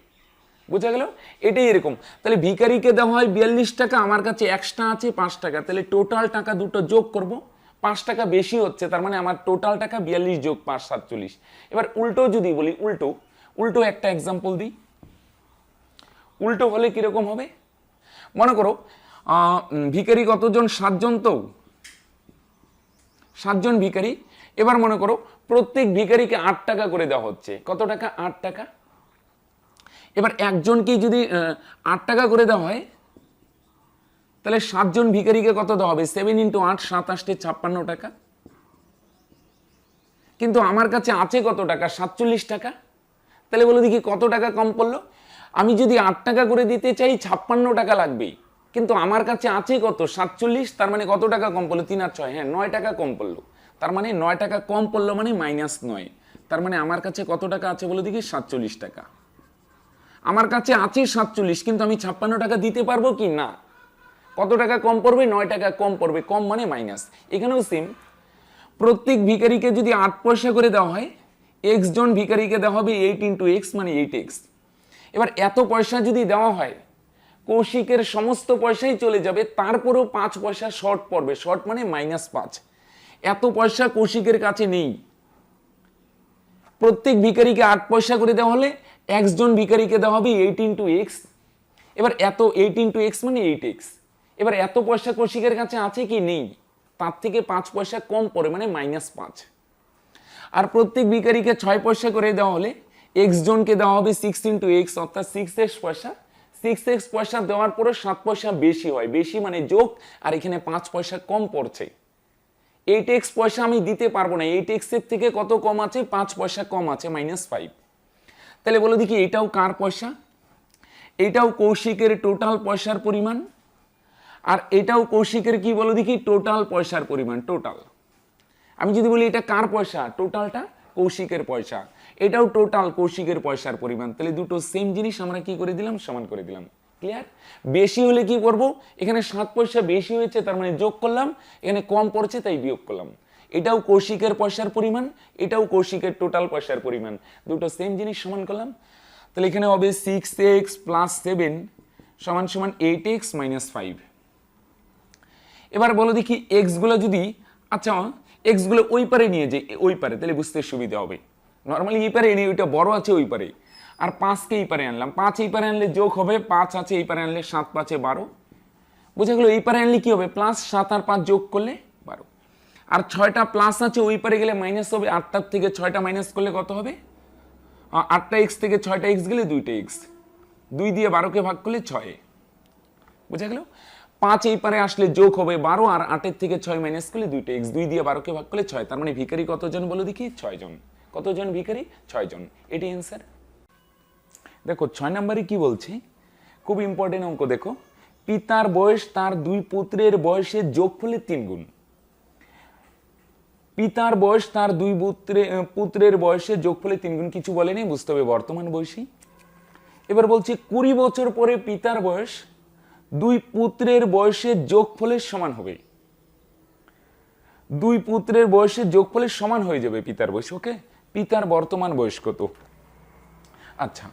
বুঝা গেল? এটাই এরকম। তাহলে ভিখারিকে দেওয়া হয় 42 টাকা, আমার কাছে এক্সট্রা আছে 5 টাকা, তাহলে টোটাল টাকা দুটো যোগ করব। 5 টাকা বেশি হচ্ছে, তার মানে আমার টোটাল টাকা 42 + 5 = 47। এবার উল্টো যদি বলি, উল্টো একটা এক্সাম্পল দিই। উল্টো হলে কিরকম হবে? মনে করো ভিখারি কতজন? 7 জন, তো 7 জন ভিখারি। এবার মনে করো প্রত্যেক ভিখারিকে 8 টাকা করে দেওয়া হচ্ছে। কত টাকা? 8 টাকা। এবার একজনকে যদি 8 টাকা করে দেওয়া হয়, তাহলে 7 জন ভিখারিকে কত দেওয়া হবে? 7 × 8 = 57 টাকা। কিন্তু আমার কাছে আছে কত টাকা? 47 টাকা। তাহলে বলো দেখি কত টাকা কম পড়লো? আমি যদি 8 টাকা করে দিতে চাই, 56 টাকা লাগবে, কিন্তু আমার কাছে আছে কত? 47। তার মানে কত টাকা কম পড়লো? 3 আর 6, হ্যাঁ, 9 টাকা কম পড়লো। তার মানে 9 টাকা কম পড়লো মানে -9। তার মানে আমার কাছে কত টাকা আছে বলো দেখি? 47 টাকা। আমার কাছে আছে 47, কিন্তু আমি 56 টাকা দিতে পারবো কি না? কত টাকা কম পড়বে? 9 টাকা কম পড়বে। কম মানে মাইনাস। এখানেও সেম, প্রত্যেক ভিখারিকে যদি 8 পয়সা করে দেওয়া হয়, x জন ভিখারিকে দেওয়া হবে 8 × x মানে 8x। এবার এত পয়সা যদি দেওয়া হয়, কৌশিকের সমস্ত পয়সাই চলে যাবে, তারপরেও 5 পয়সা শর্ট পড়বে। শর্ট মানে -5। এত পয়সা কৌশিকের কাছে নেই। প্রত্যেক ভিখারিকে 8 পয়সা করে দেওয়া হলে x জন ভিখারিকে দেওয়া হবে 8 × x। এবার এত 8 × x মানে 8x। এবার এত পয়সা কৌশিকের কাছে আছে কি? নেই। তার থেকে 5 পয়সা কম পড়ে মানে -5। আর প্রত্যেক ভিখারিকে 6 পয়সা করে দেওয়া হলে x জনকে দেওয়া হবে 6 × x, অর্থাৎ 6x পয়সা। 6x পয়সা দেওয়ার পরে 7 পয়সা বেশি হয়। বেশি মানে যোগ, আর এখানে 5 পয়সা কম পড়ছে। 8x পয়সা আমি দিতে পারবো না। 8x এর থেকে কত কম আছে? 5 পয়সা কম আছে, -5। তাহলে বলো দেখি এটাও কার পয়সা? এটাও কৌশিকের টোটাল পয়সার পরিমাণ। আর এটাও কৌশিকের কি বলো দেখি? টোটাল পয়সার পরিমাণ। টোটাল। আমি যদি বলি এটা কার পয়সা? টোটালটা কৌশিকের পয়সা। এটাও টোটাল কৌশিকের পয়সার পরিমাণ। তাহলে দুটো সেম জিনিস আমরা কি করে দিলাম? সমান করে দিলাম। ক্লিয়ার? বেশি হলে কি করব? এখানে 7 পয়সা বেশি হয়েছে, তার মানে যোগ করলাম। এখানে কম পড়ছে, তাই বিয়োগ করলাম। এটাও কৌশিকের পয়সার পরিমাণ, এটাও কৌশিকের টোটাল পয়সার পরিমাণ। দুটো সেম জিনিস সমান করলাম। তাহলে এখানে হবে 6x + 7 = 8x - 5। এবার বলো দেখি এক্স গুলো যদি, আচ্ছা এক্স গুলো ওই পারে নিয়ে যাই, ওই পারে, তাহলে বুঝতে সুবিধা হবে। নর্মালি এই পারে এনে, ওইটা বড় আছে ওই পারে, আর 5কে এই পারে আনলাম। 5 এই পারে আনলে যোগ হবে, 5 আছে এই পারে আনলে 7 × 5 = 12। বুঝা গেল? এই পারে আনলে কি হবে? +7 আর 5 যোগ করলে 12। আর 6টা প্লাস আছে, ওই পারে গেলে মাইনাস হবে। 8টার থেকে 6টা মাইনাস করলে কত হবে? 8টা x থেকে 6টা x গেলে 2টা x। 2 দিয়ে 12কে ভাগ করলে 6। বুঝা গেল? 5 এই পারে আসলে যোগ হবে 12, আর 8 থেকে 6 মাইনাস করলে 2টা x, 2 দিয়ে 12 কে ভাগ করলে 6। তার মানে ভিখারি কতজন বলো দেখি? 6 জন। কতজন ভিখারি? 6 জন। এটি অ্যান্সার। দেখো 6 নম্বরে কি বলছে, খুব ইম্পর্টেন্ট অঙ্ক। দেখো, পিতার বয়স তার 2 পুত্রের বয়সের যোগফলের 3 গুণ। পিতার বয়স তার 2 পুত্রের বয়সের যোগফলের 3 গুণ। কিছু বলেনি, বুঝতে হবে বর্তমান বয়সী। এবার বলছে 20 বছর পরে পিতার বয়স 2 পুত্রের বয়সের যোগফলের সমান হবে। 2 পুত্রের বয়সের যোগফলের সমান হয়ে যাবে পিতার বয়স। ওকে, পিতার বর্তমান বয়স কত? আচ্ছা,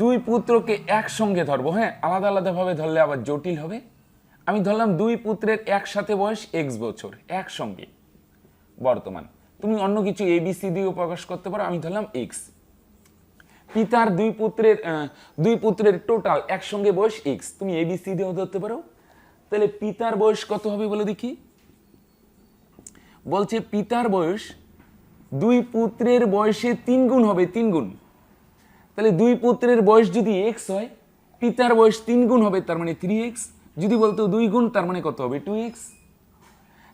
2 পুত্রকে একসঙ্গে ধরবো। হ্যাঁ, আলাদা আলাদা ভাবে ধরলে আবার জটিল হবে। আমি ধরলাম 2 পুত্রের একসাথে বয়স x বছর, একসঙ্গে বর্তমান। তুমি অন্য কিছু ABC দিয়েও প্রকাশ করতে পারো, আমি ধরলাম x। পিতার 2 পুত্রের টোটাল একসঙ্গে বয়স x, তুমি ABC দিয়েও ধরতে পারো। তাহলে পিতার বয়স কত হবে বলে দেখি? বলছে পিতার বয়স 2 পুত্রের বয়সে 3 গুণ হবে, 3 গুণ। তাহলে 2 পুত্রের বয়স যদি x হয়, পিতার বয়স 3 গুণ হবে, তার মানে 3x। যদি বলতো 2 গুণ, তার মানে কত হবে? 2x।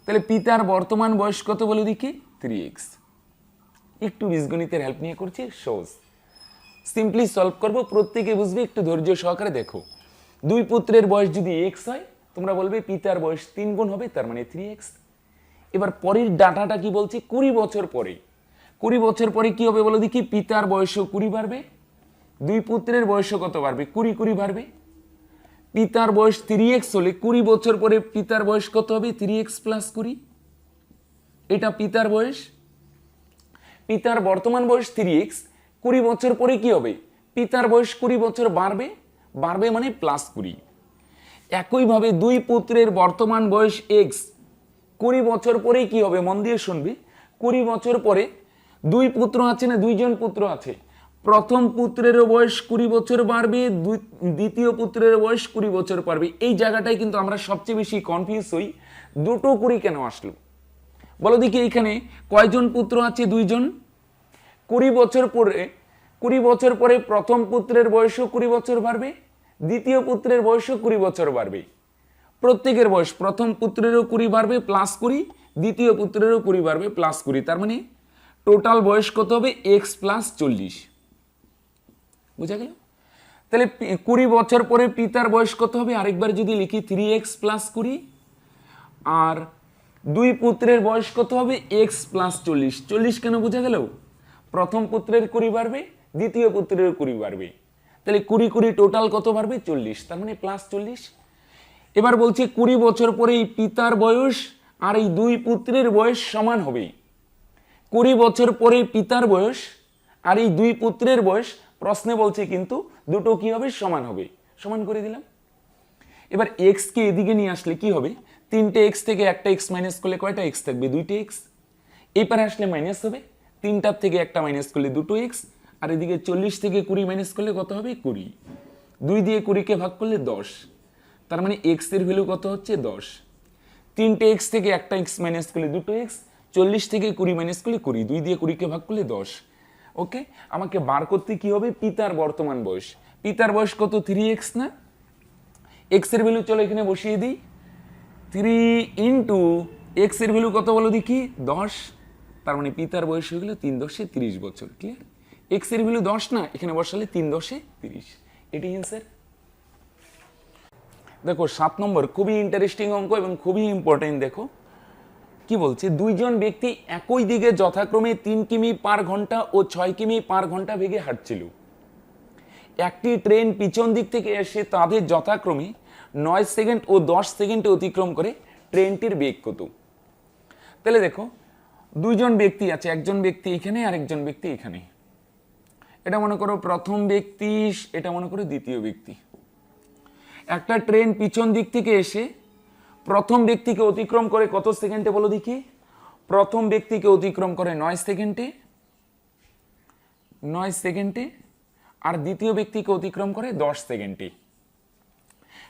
তাহলে পিতার বর্তমান বয়স কত বলে দেখি? 3x। একটু বীজগণিতের হেল্প নিয়ে করছি, সহজ। সিম্পলি সলভ করব, প্রত্যেকে বুঝবে, একটু ধৈর্য সহকারে দেখো। 2 পুত্রের বয়স যদি x হয়, তোমরা বলবে পিতার বয়স 3 গুণ হবে, তার মানে 3x। এবার পরের ডাটাটা কি বলছে? 20 বছর পরে। 20 বছর পরে কি হবে বলো দেখি? পিতার বয়সও 20 বাড়বে, 2 পুত্রের বয়সও কত বাড়বে? 20 বাড়বে। পিতার বয়স 3x হলে 20 বছর পরে পিতার বয়স কত হবে? 3x plus 20। এটা পিতার বয়স। পিতার বর্তমান বয়স 3x, 20 বছর পরে কি হবে? পিতার বয়স 20 বছর বাড়বে, বাড়বে মানে প্লাস 20। একইভাবে 2 পুত্রের বর্তমান বয়স x, 20 বছর পরেই কি হবে? মন দিয়ে শুনবি। 20 বছর পরে 2 পুত্র আছে না? 2 জন পুত্র আছে। প্রথম পুত্রেরও বয়স 20 বছর বাড়বে, দ্বিতীয় পুত্রের বয়স 20 বছর বাড়বে। এই জায়গাটাই কিন্তু আমরা সবচেয়ে বেশি কনফিউজ হই, দুটো 20 কেন আসলো বলো দেখি? এইখানে কয়জন পুত্র আছে? 2 জন। 20 বছর পরে প্রথম পুত্রের বয়সও 20 বছর বাড়বে, দ্বিতীয় পুত্রের বয়সও 20 বছর বাড়বে। প্রত্যেকের বয়স, প্রথম পুত্রেরও 20 বাড়বে প্লাস 20, দ্বিতীয় পুত্রেরও 20 বাড়বে প্লাস 20। তার মানে টোটাল বয়স কত হবে? x plus 40। বুঝা গেল? তাহলে 20 বছর পরে পিতার বয়স কত হবে? আরেকবার যদি লিখি 3x প্লাস 20, আর 2 পুত্রের বয়স কত হবে? x plus 40। 40 কেন? বোঝা গেল? প্রথম পুত্রের 20 বাড়বে, দ্বিতীয় পুত্রের 20 বাড়বে। তাহলে 20 টোটাল কত বাড়বে? 40। তার মানে প্লাস 40। এবার বলছে 20 বছর পরে এই পিতার বয়স আর এই 2 পুত্রের বয়স সমান হবে। 20 বছর পরে পিতার বয়স আর এই 2 পুত্রের বয়স, প্রশ্নে বলছে কিন্তু দুটো কি হবে? সমান হবে। সমান করে দিলাম। এবার x কে এদিকে নিয়ে আসলে কি হবে? 3টে x থেকে একটা x মাইনাস করলে কয়টা x থাকবে? 2টে x। এই পারে আসলে মাইনাস হবে, 3টার থেকে একটা মাইনাস করলে 2টো x, আর এদিকে 40 থেকে 20 মাইনাস করলে কত হবে? 20। 2 দিয়ে 20 কে ভাগ করলে 10। তার মানে x এর ভ্যালু কত হচ্ছে? 10। 3টে x থেকে একটা x মাইনাস করলে 2টো x, 40 থেকে 20 মাইনাস করলে 20, 2 দিয়ে 20 কে ভাগ করলে 10। ওকে, আমাকে বার করতে কি হবে? পিতার বর্তমান বয়স। পিতার বয়স কত? 3x না? x এর ভ্যালু চলো এখানে বসিয়ে দিই। 3 ইন্টু x এর ভ্যালু কত বলো দেখি? 10। তার মানে পিতার বয়স হয়ে গেল 3 10 30 বছর। ক্লিয়ার? x এর ভ্যালু 10 না, এখানে বসালে 3 10 30। এটি অ্যান্সার। দেখো 7 নম্বর খুবই ইন্টারেস্টিং অঙ্ক এবং খুবই ইম্পর্টেন্ট। দেখো কি বলছে? 2 জন ব্যক্তি একই দিকে যথাক্রমে 3 কিমি পার ঘন্টা ও 6 কিমি পার ঘন্টা বেগে হাঁটছিল। একটি ট্রেন পিছন দিক থেকে এসে তাদের যথাক্রমে 9 সেকেন্ড ও 10 সেকেন্ডে অতিক্রম করে। ট্রেনটির বেগ কত? তাহলে দেখো 2 জন ব্যক্তি আছে, একজন ব্যক্তি এখানে আর একজন ব্যক্তি এখানে। এটা মনে করো প্রথম ব্যক্তি, এটা মনে করো দ্বিতীয় ব্যক্তি। একটা ট্রেন পিছন দিক থেকে এসে প্রথম ব্যক্তিকে অতিক্রম করে কত সেকেন্ডে বলো দেখি? প্রথম ব্যক্তিকে অতিক্রম করে 9 সেকেন্ডে, 9 সেকেন্ডে, আর দ্বিতীয় ব্যক্তিকে অতিক্রম করে 10 সেকেন্ডে।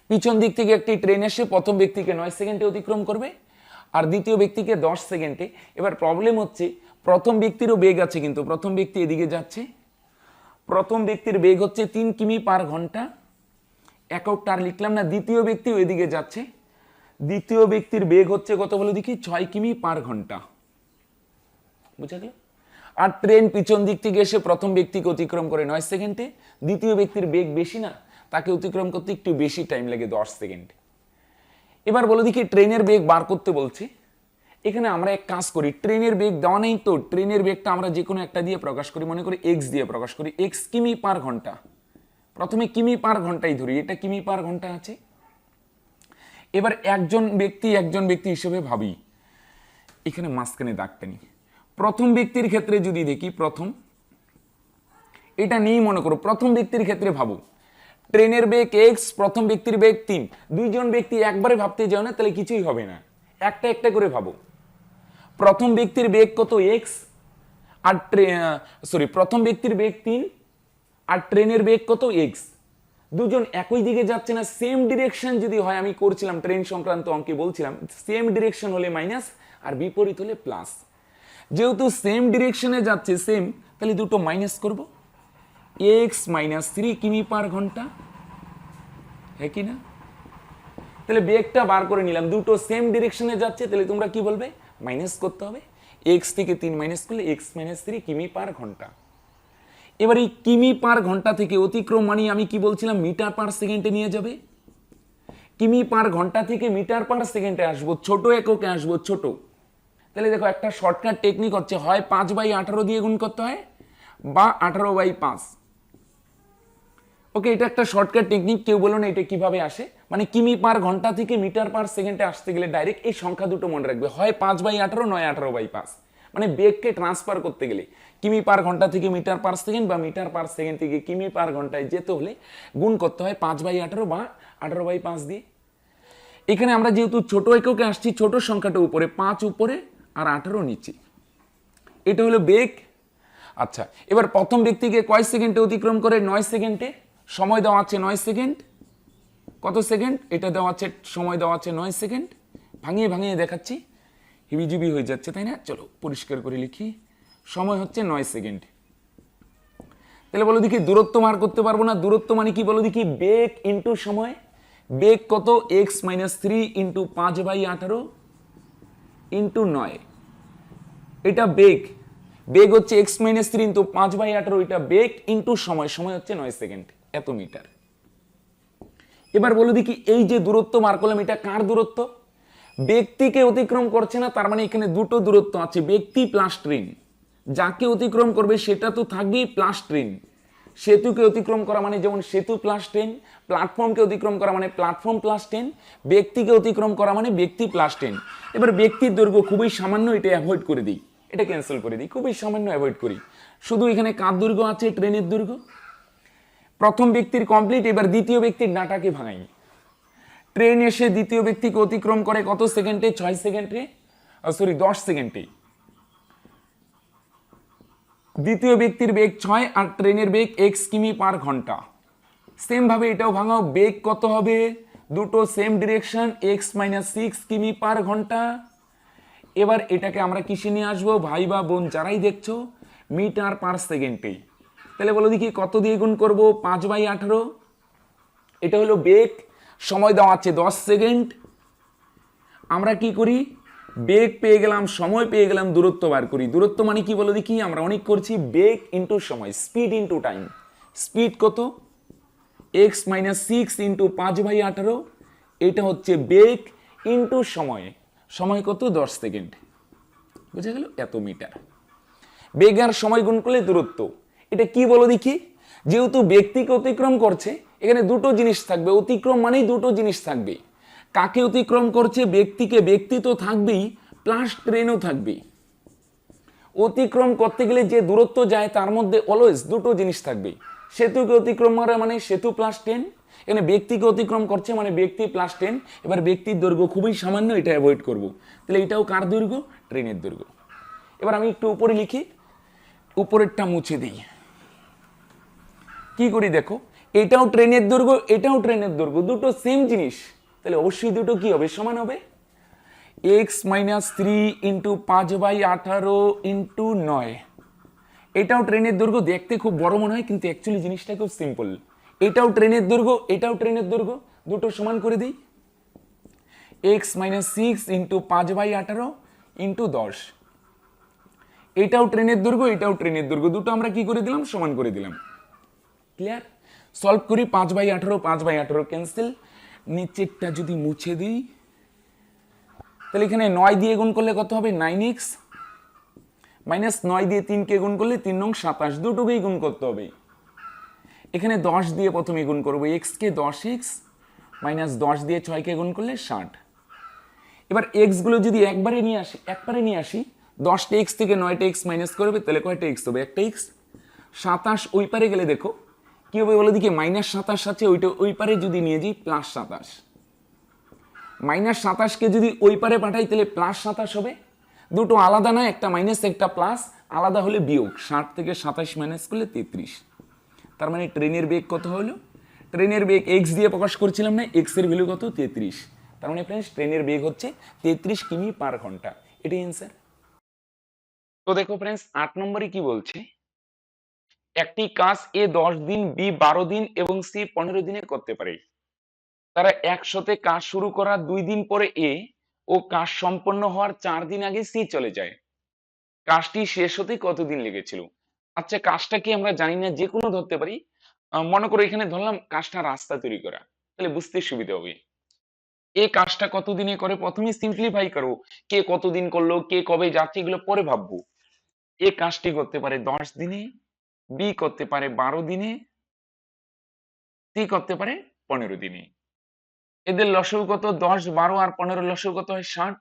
পিছন দিক থেকে একটি ট্রেন এসে প্রথম ব্যক্তিকে 9 সেকেন্ডে অতিক্রম করবে আর দ্বিতীয় ব্যক্তিকে 10 সেকেন্ডে। এবার প্রবলেম হচ্ছে প্রথম ব্যক্তিরও বেগ আছে, কিন্তু প্রথম ব্যক্তি এদিকে যাচ্ছে। প্রথম ব্যক্তির বেগ হচ্ছে 3 কিমি পার ঘন্টা, এককটা আর লিখলাম না। দ্বিতীয় ব্যক্তিও এদিকে যাচ্ছে, দ্বিতীয় ব্যক্তির বেগ হচ্ছে কত বলো দেখি 6 কিমি পার ঘন্টা, বুঝা গেল। আর ট্রেন পিছন দিক থেকে এসে প্রথম ব্যক্তিকে অতিক্রম করে 9 সেকেন্ডে, দ্বিতীয় ব্যক্তির বেগ বেশি না, তাকে অতিক্রম করতে একটু বেশি টাইম লাগে 10 সেকেন্ড। এবার বলো দেখি ট্রেনের বেগ বার করতে বলছি। এখানে আমরা এক কাজ করি, ট্রেনের বেগ দেওয়া নেই তো ট্রেনের বেগটা আমরা যে কোনো একটা দিয়ে প্রকাশ করি, মনে করি এক্স দিয়ে প্রকাশ করি, এক্স কিমি পার ঘন্টা। প্রথমে কিমি পার ঘন্টাই ধরি, এটা কিমি পার ঘন্টা আছে। এবার একজন ব্যক্তি হিসেবে ভাবি, এখানে মাঝখানে দাগটা নি। প্রথম ব্যক্তির ক্ষেত্রে যদি দেখি, প্রথম এটা নেই মনে করো, প্রথম ব্যক্তির ক্ষেত্রে ভাবো, ট্রেনের বেগ এক্স, প্রথম ব্যক্তির বেগ 3। দুইজন ব্যক্তি একবারে ভাবতে যাও না, তাহলে কিছুই হবে না, একটা একটা করে ভাবো। প্রথম ব্যক্তির বেগ কত এক্স, আর প্রথম ব্যক্তির বেগ 3 আর ট্রেনের বেগ কত এক্স। দুজন একই দিকে যাচ্ছে না, সেম ডিরেকশন যদি হয়, আমি করছিলাম ট্রেন সংক্রান্ত অঙ্কে বলছিলাম, সেম ডিরেকশন হলে মাইনাস আর বিপরীত হলে প্লাস। যেহেতু সেম ডিরেকশনে যাচ্ছে সেম, তাহলে দুটো মাইনাস করব, এক্স মাইনাস 3 কিমি পার ঘন্টা, হ্যাঁ কি না? তাহলে বেগটা বার করে নিলাম, দুটো সেম ডিরেকশনে যাচ্ছে, তাহলে তোমরা কি বলবে, মাইনাস করতে হবে। এক্স থেকে 3 মাইনাস করলে এক্স মাইনাস 3 কিমি পার ঘন্টা। এবার এই কিমি পার ঘন্টা থেকে অতিক্রম মানে আমি কি বলছিলাম, মিটার পার সেকেন্ডে নিয়ে যাবে। কিমি পার ঘন্টা থেকে মিটার পার সেকেন্ডে আসবো, ছোট এককে আসবো, ছোট। তাহলে দেখো একটা শর্টকাট টেকনিক হচ্ছে, হয় 5/18 দিয়ে গুণ করতে হয় বা 18/5। ওকে, এটা একটা শর্টকাট টেকনিক। কেউ বলো না এটা কিভাবে আসে, মানে কিমি পার ঘন্টা থেকে মিটার পার সেকেন্ডে আসতে গেলে ডাইরেক্ট এই সংখ্যা দুটো মনে রাখবে, হয় 5/18 নয় 18/5। মানে বেগকে ট্রান্সফার করতে গেলে কিমি পার ঘন্টা থেকে মিটার পার সেকেন্ড বা মিটার পার সেকেন্ড থেকে কিমি পার ঘন্টায় যেতে হলে গুণ করতে হয় 5/18 বা 18/5 দিয়ে। এখানে আমরা যেহেতু ছোট এককে আসছি, ছোট সংখ্যাটা উপরে, 5 উপরে আর 18 নিচে, এটা হলো বেগ। আচ্ছা, এবার প্রথম ব্যক্তিকে কয় সেকেন্ডে অতিক্রম করে, 9 সেকেন্ডে। সময় দেওয়া আছে 9 সেকেন্ড, কত সেকেন্ড এটা দেওয়া আছে, সময় দেওয়া আছে 9 সেকেন্ড। ভাঙিয়ে ভাঙিয়ে দেখাচ্ছি, হিবিজিবি হয়ে যাচ্ছে তাই না? চলো পরিষ্কার করে লিখি, সময় হচ্ছে 9 সেকেন্ড। তাহলে বলো দেখি দূরত্ব মার করতে পারবো না, দূরত্ব মানে কি বলো দেখি, বেগ ইন্টু সময়। বেগ কত, এক্স মাইনাস 3 ইন্টু 5/18 ইন্টু 9, এটা বেগ। বেগ হচ্ছে এক্স মাইনাস 3 ইন্টু 5/18, এটা বেগ ইন্টু সময়, সময় হচ্ছে 9 সেকেন্ড, এত মিটার। এবার বলো দেখি এই যে দূরত্ব মার করলাম, এটা কার দূরত্ব, ব্যক্তিকে অতিক্রম করছে না, তার মানে এখানে দুটো দূরত্ব আছে, ব্যক্তি প্লাস ট্রেন। যাকে অতিক্রম করবে সেটা তো থাকবেই প্লাস ট্রেন। সেতুকে অতিক্রম করা মানে যেমন সেতু প্লাস ট্রেন, প্ল্যাটফর্মকে অতিক্রম করা মানে প্ল্যাটফর্ম প্লাস ট্রেন, ব্যক্তিকে অতিক্রম করা মানে ব্যক্তি প্লাস ট্রেন। এবার ব্যক্তির দৈর্ঘ্য খুবই সামান্য, এটা অ্যাভয়েড করে দিই, এটা ক্যান্সেল করে দিই, খুবই সামান্য অ্যাভয়েড করি। শুধু এখানে কার দৈর্ঘ্য আছে, ট্রেনের দৈর্ঘ্য। প্রথম ব্যক্তির কমপ্লিট, এবার দ্বিতীয় ব্যক্তির ডাটাকে ভাঙাই। ট্রেন এসে দ্বিতীয় ব্যক্তিকে অতিক্রম করে কত সেকেন্ডে, 6 সেকেন্ডে, 10 সেকেন্ডে। দ্বিতীয় ব্যক্তির বেগ 6 আর ট্রেনের বেগ এক্স কিমি পার ঘন্টা। সেম ভাবে এটাও ভাঙাও, বেগ কত হবে, দুটো সেম ডিরেকশন, এক্স মাইনাস 6 কিমি পার ঘন্টা। এবার এটাকে আমরা কিসে নিয়ে আসবো, ভাই বা বোন যারাই দেখছো, মিটার পার সেকেন্ডে। তাহলে বলো দেখি কত দিয়ে গুণ করবো, 5/18। এটা হলো বেগ, সময় দেওয়া আছে 10 সেকেন্ড। আমরা কি করি, বেগ পেয়ে গেলাম, সময় পেয়ে গেলাম, দূরত্ব বার করি। দূরত্ব মানে কি বলো দেখি, আমরা অনেক করছি, বেগ ইন্টু সময়, স্পিড ইন্টু টাইম। স্পিড কত, এক্স মাইনাস 6 ইন্টু 5/18, এটা হচ্ছে বেগ ইন্টু সময়। সময় কত, 10 সেকেন্ড, বুঝা গেল, এত মিটার। বেগ আর সময় গুণ করলে দূরত্ব। এটা কি বলো দেখি, যেহেতু ব্যক্তিকে অতিক্রম করছে, এখানে দুটো জিনিস থাকবে, অতিক্রম মানেই দুটো জিনিস থাকবে। কাকে অতিক্রম করছে, ব্যক্তিকে, ব্যক্তি তো থাকবেই, প্লাস ট্রেনও থাকবে। অতিক্রম করতে গেলে যে দূরত্ব যায় তার মধ্যে অলওয়েজ দুটো জিনিস থাকবে। সেতুকে অতিক্রম করা মানে সেতু প্লাস ট্রেন, এখানে ব্যক্তিকে অতিক্রম করছে মানে ব্যক্তি প্লাস ট্রেন। এবার ব্যক্তির দৈর্ঘ্য খুবই সামান্য, এটা অ্যাভয়েড করব। তাহলে এটাও কার দৈর্ঘ্য, ট্রেনের দৈর্ঘ্য। এবার আমি একটু উপরে লিখি, উপরেরটা মুছে দিই। কি করি দেখো, এটাও ট্রেনের দৈর্ঘ্য, এটাও ট্রেনের দৈর্ঘ্য, দুটো সেম জিনিস, তাহলে অবশ্যই দুটো কি হবে, সমান হবে। এক্স মাইনাস 3 ইন্টু 5/18 ইন্টু 9, এটাও ট্রেনের দৈর্ঘ্য। দেখতে খুব বড় মনে হয়, কিন্তু অ্যাকচুয়ালি জিনিসটা খুব সিম্পল। এটাও ট্রেনের দৈর্ঘ্য, এটাও ট্রেনের দৈর্ঘ্য, দুটো সমান করে দিই। X minus 6 into 5/18 into 10। এটাও ট্রেনের দৈর্ঘ্য, এটাও ট্রেনের দৈর্ঘ্য, দুটো আমরা কি করে দিলাম, সমান করে দিলাম। ক্লিয়ার? সলভ করি। 5/18 5/18 ক্যান্সেল। নিচেরটা যদি মুছে দিই তাহলে এখানে 9 দিয়ে গুণ করলে কত হবে, 9x মাইনাস 9 দিয়ে 3কে গুণ করলে 3 নং 27, দুটোকেই গুণ করতে হবে। এখানে 10 দিয়ে প্রথমে গুণ করবো, x কে 10x মাইনাস 10 দিয়ে 6কে গুণ করলে 60। এবার x গুলো যদি একবারে নিয়ে আসি 10টা x থেকে 9টা x মাইনাস করবে, তাহলে কয়টা x হবে, একটা x। 27 ওই পারে গেলে দেখো কি হবে বলো দিকে, -27 আছে, ওইটা ওই পারে যদি নিয়ে যাই +27, -27কে যদি ওই পারে পাঠাই তাহলে +27 হবে। দুটো আলাদা না, একটা মাইনাস একটা প্লাস, আলাদা হলে বিয়োগ। 60 থেকে 27 মাইনাস করলে 33। তার মানে ট্রেনের বেগ কত হলো, ট্রেনের বেগ x দিয়ে প্রকাশ করছিলাম না, x এর ভ্যালু কত, 33। তার মানে ফ্রেন্ডস ট্রেনের বেগ হচ্ছে 33 কিমি পার ঘন্টা। এটাই অ্যান্সার। তো দেখো ফ্রেন্ডস 8 নম্বরে কি বলছে, একটি কাজ এ 10 দিন, বি 12 দিন এবং সি 15 দিনে করতে পারে। তারা একসাথে কাজ শুরু করার 2 দিন পরে এ ও কাজ সম্পন্ন হওয়ার 4 দিন আগে সি চলে যায়। কাজটি শেষ হতে কতদিন লেগেছিল? আচ্ছা, কাজটা কি আমরা জানি না, যে কোনো ধরতে পারি। মনে করো এখানে ধরলাম কাজটা রাস্তা তৈরি করা, তাহলে বুঝতে সুবিধা হবে। এই কাজটা কতদিনে করে, প্রথমে সিম্পলিফাই করো, কে কতদিন করলো, কে কবে যাচ্ছে, এগুলো পরে ভাববো। এই কাজটি করতে পারে 10 দিনে, বি করতে পারে 12 দিনে, সি করতে পারে 15 দিনে। এদের লসাগু কত, 10 12 আর 15 লসাগু কত হয়, 60।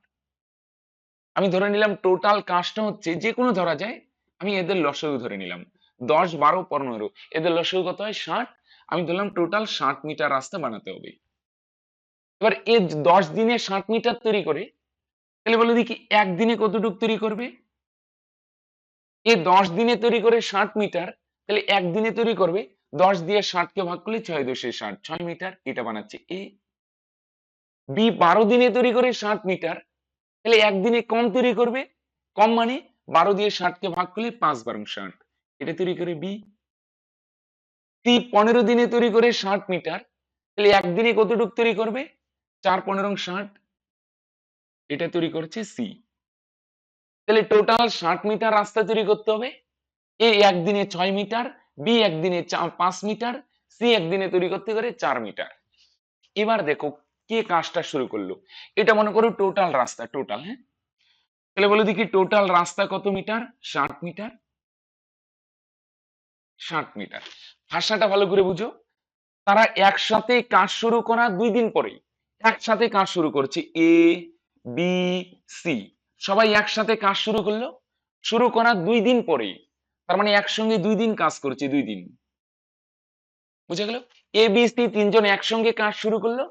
আমি ধরে নিলাম টোটাল কাজটা হচ্ছে, যে কোনো ধরা যায়, আমি এদের লসাগু ধরে নিলাম 10 12 15, এদের লসাগু কত হয়, 60। আমি ধরলাম টোটাল 60 মিটার রাস্তা বানাতে হবে। এবার এ 10 দিনে 60 মিটার তৈরি করে, তাহলে বলে দেখি একদিনে কতটুকু তৈরি করবে। এ 10 দিনে তৈরি করে 60 মিটার, তাহলে একদিনে তৈরি করবে 10 দিয়ে 60কে ভাগ করলে 6 2 60, 6 মিটার। এটা বানাচ্ছে এ। বি 12 দিনে তৈরি করে 60 মিটার, তাহলে একদিনে কম তৈরি করবে, কম মানে 12 দিয়ে 60কে ভাগ করলে 5 12 60, এটা তৈরি করে বি। সি 15 দিনে তৈরি করে 60 মিটার, তাহলে একদিনে কতটুকু তৈরি করবে, 4 15 60, এটা তৈরি করছে সি। তাহলে টোটাল 60 মিটার রাস্তা তৈরি করতে হবে। এ একদিনে 6 মিটার, বি একদিনে 5 মিটার, সি একদিনে তৈরি করতে পারে 4 মিটার। এবার দেখো কে কাজটা শুরু করলো, এটা মনে করো টোটাল রাস্তা, টোটাল, হ্যাঁ। তাহলে বলে দেখি টোটাল রাস্তা কত মিটার, 60 মিটার। 60 মিটার। ভাষাটা ভালো করে বুঝো, তারা একসাথে কাজ শুরু করা 2 দিন পরে একসাথে কাজ শুরু করছে, এ বি সি সবাই একসাথে কাজ শুরু করলো, শুরু করার 2 দিন পরে, তার মানে একসঙ্গে 2 দিন কাজ করছে, 2 দিন। বুঝে গেল? এ বি সি তিনজন একসঙ্গে কাজ শুরু করলো,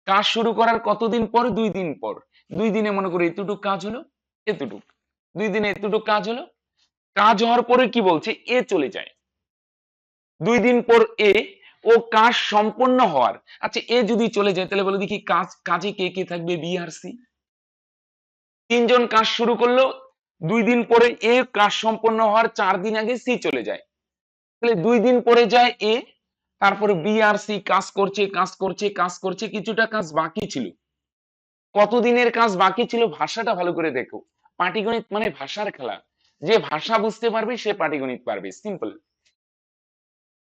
কাজ শুরু করার কতদিন পর, 2 দিন পর। 2 দিনে মনে করি এতটুক কাজ হলো, এতটুক, 2 দিনে এতটুক কাজ হলো। কাজ হওয়ার পরে কি বলছে, এ চলে যায় 2 দিন পর এ ও কাজ সম্পন্ন হওয়ার। আচ্ছা, এ যদি চলে যায় তাহলে বলে দেখি কাজে কে কে থাকবে, বি আর সি। তিনজন কাজ শুরু করলো, 2 দিন পরে এ কাজ সম্পন্ন হওয়ার 4 দিন আগে সি চলে যায়, তাহলে 2 দিন পরে যায় এ, তারপরে বি আর সি কাজ করছে কাজ করছে কাজ করছে, কিছুটা কাজ বাকি ছিল। কতদিনের কাজ বাকি ছিল, ভাষাটা ভালো করে দেখো। পাটিগণিত মানে ভাষার খেলা, যে ভাষা বুঝতে পারবে সে পাটিগণিত পারবে, সিম্পল।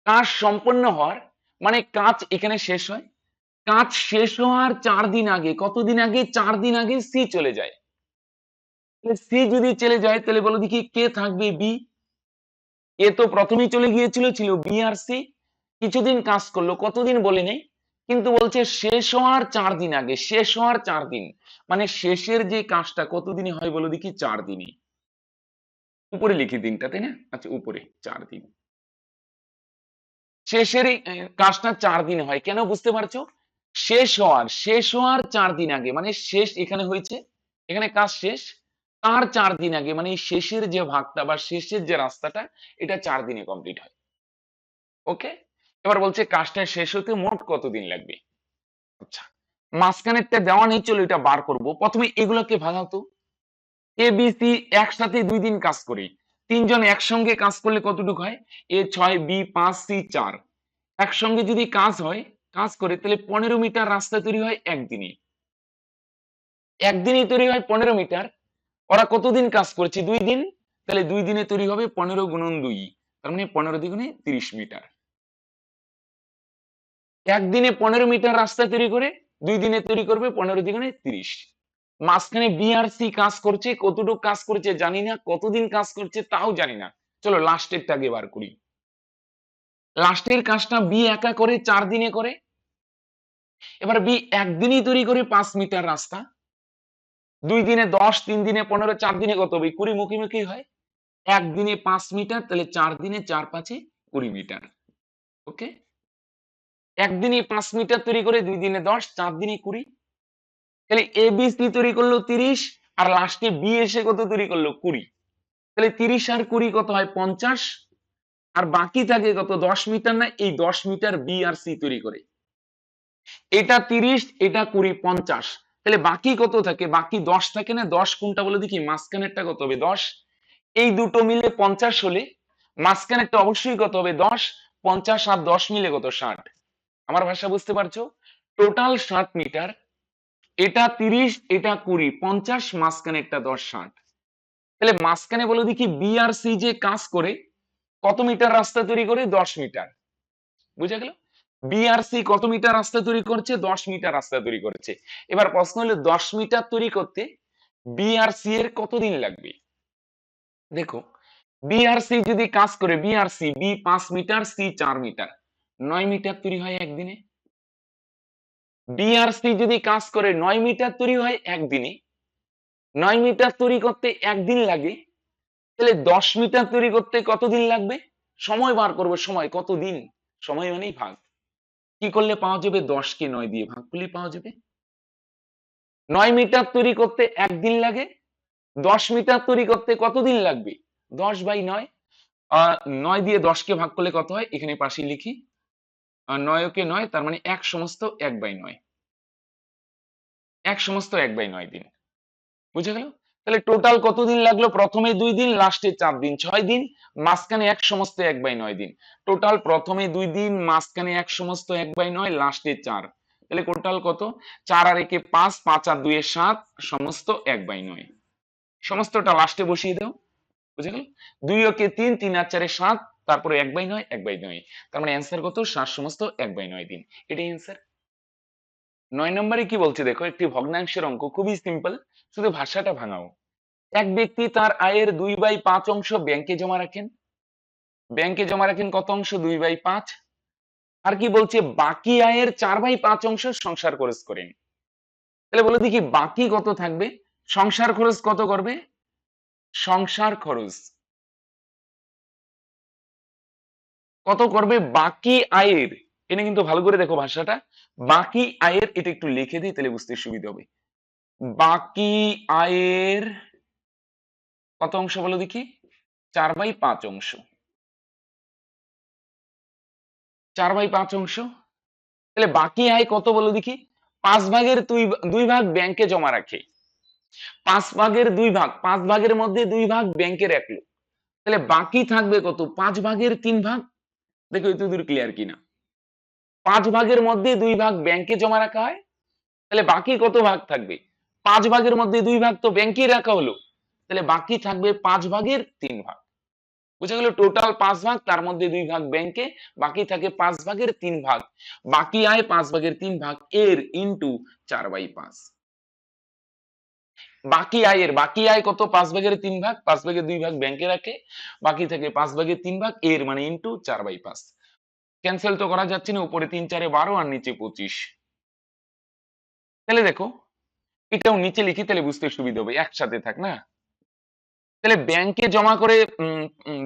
কাজ সম্পন্ন হওয়ার মানে কাজ এখানে শেষ হয়, কাজ শেষ হওয়ার 4 দিন আগে, কতদিন আগে, 4 দিন আগে সি চলে যায়। সি যদি চলে যায় তাহলে বলো দেখি কে থাকবে, বি। এ তো প্রথমেই চলে গিয়েছিল, ছিল বি আর সি। কিছুদিন কাজ করলো, কতদিন বলে নেই, কিন্তু বলছে শেষ হওয়ার 4 দিন আগে, শেষ হওয়ার 4 দিন, মানে শেষের যে কাজটা কতদিনে হয় বলো দেখি, 4 দিনে। উপরে লিখি দিনটা, তাই না? আচ্ছা, উপরে 4 দিন, শেষের এই কাজটা 4 দিনে হয়। কেন, বুঝতে পারছো? শেষ হওয়ার 4 দিন আগে, মানে শেষ এখানে হয়েছে, এখানে কাজ শেষ, তার 4 দিন আগে, মানে এই শেষের যে ভাগটা বা শেষের যে রাস্তাটা, এটা 4 দিনে কমপ্লিট হয়। ওকে। এবার বলছে কাজটা শেষ হতে মোট কতদিন লাগবে। আচ্ছা, মাঝখানেরটা দেওয়া নেই, চলো এটা বার করব। প্রথমে এগুলোকে ভাঙাতো, এ বি সি একসাথে 2 দিন কাজ করি, তিনজন একসঙ্গে কাজ করলে কতটুকু হয়, এ 6 বি 5 সি 4, একসঙ্গে যদি কাজ হয়, কাজ করে, তাহলে 15 মিটার রাস্তা তৈরি হয় একদিনে। একদিনই তৈরি হয় 15 মিটার, ওরা কতদিন কাজ করছে? 2 দিন, তাহলে 2 দিনে তৈরি হবে 15 গুণন 2, তার মানে 15 দ্বিগুণে 30 মিটার। একদিনে 15 মিটার রাস্তা তৈরি করে 2 দিনে তৈরি করবে 15 দ্বিগুণে 30। মাঝখানে বি আর সি কাজ করছে, কতটুকু কাজ করছে জানি না, কতদিন কাজ করছে তাও জানি না। চলো লাস্টেরটা আগে বার করি। লাস্টের কাজটা বি একা করে 4 দিনে করে। এবার বি একদিনই তৈরি করে 5 মিটার রাস্তা, 2 দিনে 10, 3 দিনে 15, 4 দিনে কত হবে? 20 মুখোমুখি হয়। একদিনে 5 মিটার, তাহলে 4 দিনে 4 5 20 মিটার। ওকে, একদিনে 5 মিটার তৈরি করে 2 দিনে 10, 4 দিনে 20। তাহলে এ বি সি তৈরি করলো 30, আর লাস্টে বি এসে কত তৈরি করলো? 20। তাহলে 30 আর 20 কত হয়? 50। আর বাকি থাকে কত? 10 মিটার না? এই 10 মিটার বি আর সি তৈরি করে। এটা 30, এটা 20, 50। তাহলে বাকি কত থাকে? বাকি 10 থাকে না? 10 কোনটা বলে দেখি? মাঝখানেরটা কত হবে? 10। এই দুটো মিলে 50 হলে মাঝখানেরটা অবশ্যই কত হবে? 10। 50 আর 10 মিলে কত? 60। আমার ভাষা বুঝতে পারছো? Total 60 meter. এটা 30, এটা 20, 50, মাঝখানে একটা 10, 60। তাহলে মাঝখানে বলে দেখি বি আর সি যে কাজ করে কত মিটার রাস্তা তৈরি করে? 10 মিটার। বুঝা গেল? বি আর সি কত মিটার রাস্তা তৈরি করছে? 10 মিটার রাস্তা তৈরি করেছে। এবার প্রশ্ন হলো 10 মিটার তৈরি করতে বি আর সি এর কতদিন লাগবে? দেখো, বি আর সি যদি কাজ করে, বি আর C, B 5 metre, C 4 metre, 9 metre তৈরি হয় একদিনে। বি আর সি যদি কাজ করে 9 মিটার তৈরি হয় একদিনে, 9 মিটার তৈরি করতে একদিন লাগে, তাহলে 10 মিটার তৈরি করতে কতদিন লাগবে? সময় বার করবো, সময় কতদিন, সময় মানেই ভাগ। কি করলে পাওয়া যাবে? 10 কে 9 দিয়ে ভাগ করলে পাওয়া যাবে। 9 মিটার তৈরি করতে একদিন লাগে, 10 মিটার তৈরি করতে কতদিন লাগবে? 10/9। 9 দিয়ে 10 কে ভাগ করলে কত হয়? এখানে পাশে লিখি, 9 কে 9, তার মানে 1 সমস্ত 1/9, 1 সমস্ত 1/9 দিন। বুঝে গেল? তাহলে টোটাল কতদিন লাগলো? প্রথমে 2 দিন, লাস্টে 4 দিন, 6 দিন, মাঝখানে 1 সমস্ত 1/9 দিন। টোটাল প্রথমে 2 দিন, মাঝখানে 1 সমস্ত 1/9, লাস্টে 4। তাহলে টোটাল কত? 4 আর 1 এ 5, 5 আর 2 এ 7, সমস্ত 1/9। সমস্তটা লাস্টে বসিয়ে দাও। বুঝে গেল? 2 ওকে 3, 3 আর 4 এ 7, তারপরে 1/9, 1/9। তার মানে অ্যান্সার কত? 7 সমস্ত 1/9 দিন। এটাই অ্যান্সার। 9 নম্বরে কি বলছে দেখো, একটি ভগ্নাংশের অঙ্ক, খুবই সিম্পল, শুধু ভাষাটা ভাঙাও। এক ব্যক্তি তার আয়ের 2/5 অংশ ব্যাংকে জমা রাখেন। ব্যাংকে জমা রাখেন কত অংশ? 2/5। আর কি বলছে? বাকি আয়ের 4/5 অংশ সংসার খরচ করেন। তাহলে বলে দেখি বাকি কত থাকবে? সংসার খরচ কত করবে? সংসার খরচ কত করবে? বাকি আয়ের, এটা কিন্তু ভালো করে দেখো ভাষাটা, বাকি আয়ের, এটা একটু লিখে দিই তাহলে বুঝতে সুবিধা হবে। বাকি আয়ের কত অংশ বলো দেখি? 4/5 অংশ। 4/5 অংশ। তাহলে বাকি আয় কত বলো দেখি? 5/2 2 ভাগ ব্যাংকে জমা রাখে। 5/2 ভাগ, 5 ভাগের মধ্যে 2 ভাগ ব্যাংকে রাখলো। তাহলে বাকি থাকবে কত? 5/3 ভাগ। দেখো এত দূর ক্লিয়ার কিনা? 5 ভাগের মধ্যে 2 ভাগ ব্যাংকে জমা রাখা হয়, তাহলে বাকি কত ভাগ থাকবে? 5 ভাগের মধ্যে 2 ভাগ তো ব্যাংকে রাখা হলো, তাহলে বাকি থাকবে 5/3 ভাগ। বুঝা গেল? টোটাল 5 ভাগ, তার মধ্যে 2 ভাগ ব্যাংকে, বাকি থাকে 5/3 ভাগ। বাকি আয় 5/3 ভাগ এর ইনটু 4/5। বাকি আয় কত? 5/3 ভাগ, 5/2 ভাগ ব্যাংকে রাখে, বাকি থাকে 5/3 ভাগ এর মানে ইনটু 4/5। ক্যান্সেল তো করা যাচ্ছে না, উপরে 3 4 12 আর নিচে 25। তাহলে দেখো, এটাও নিচে লিখি তাহলে বুঝতে সুবিধা হবে, একসাথে থাক না। তাহলে ব্যাংকে জমা করে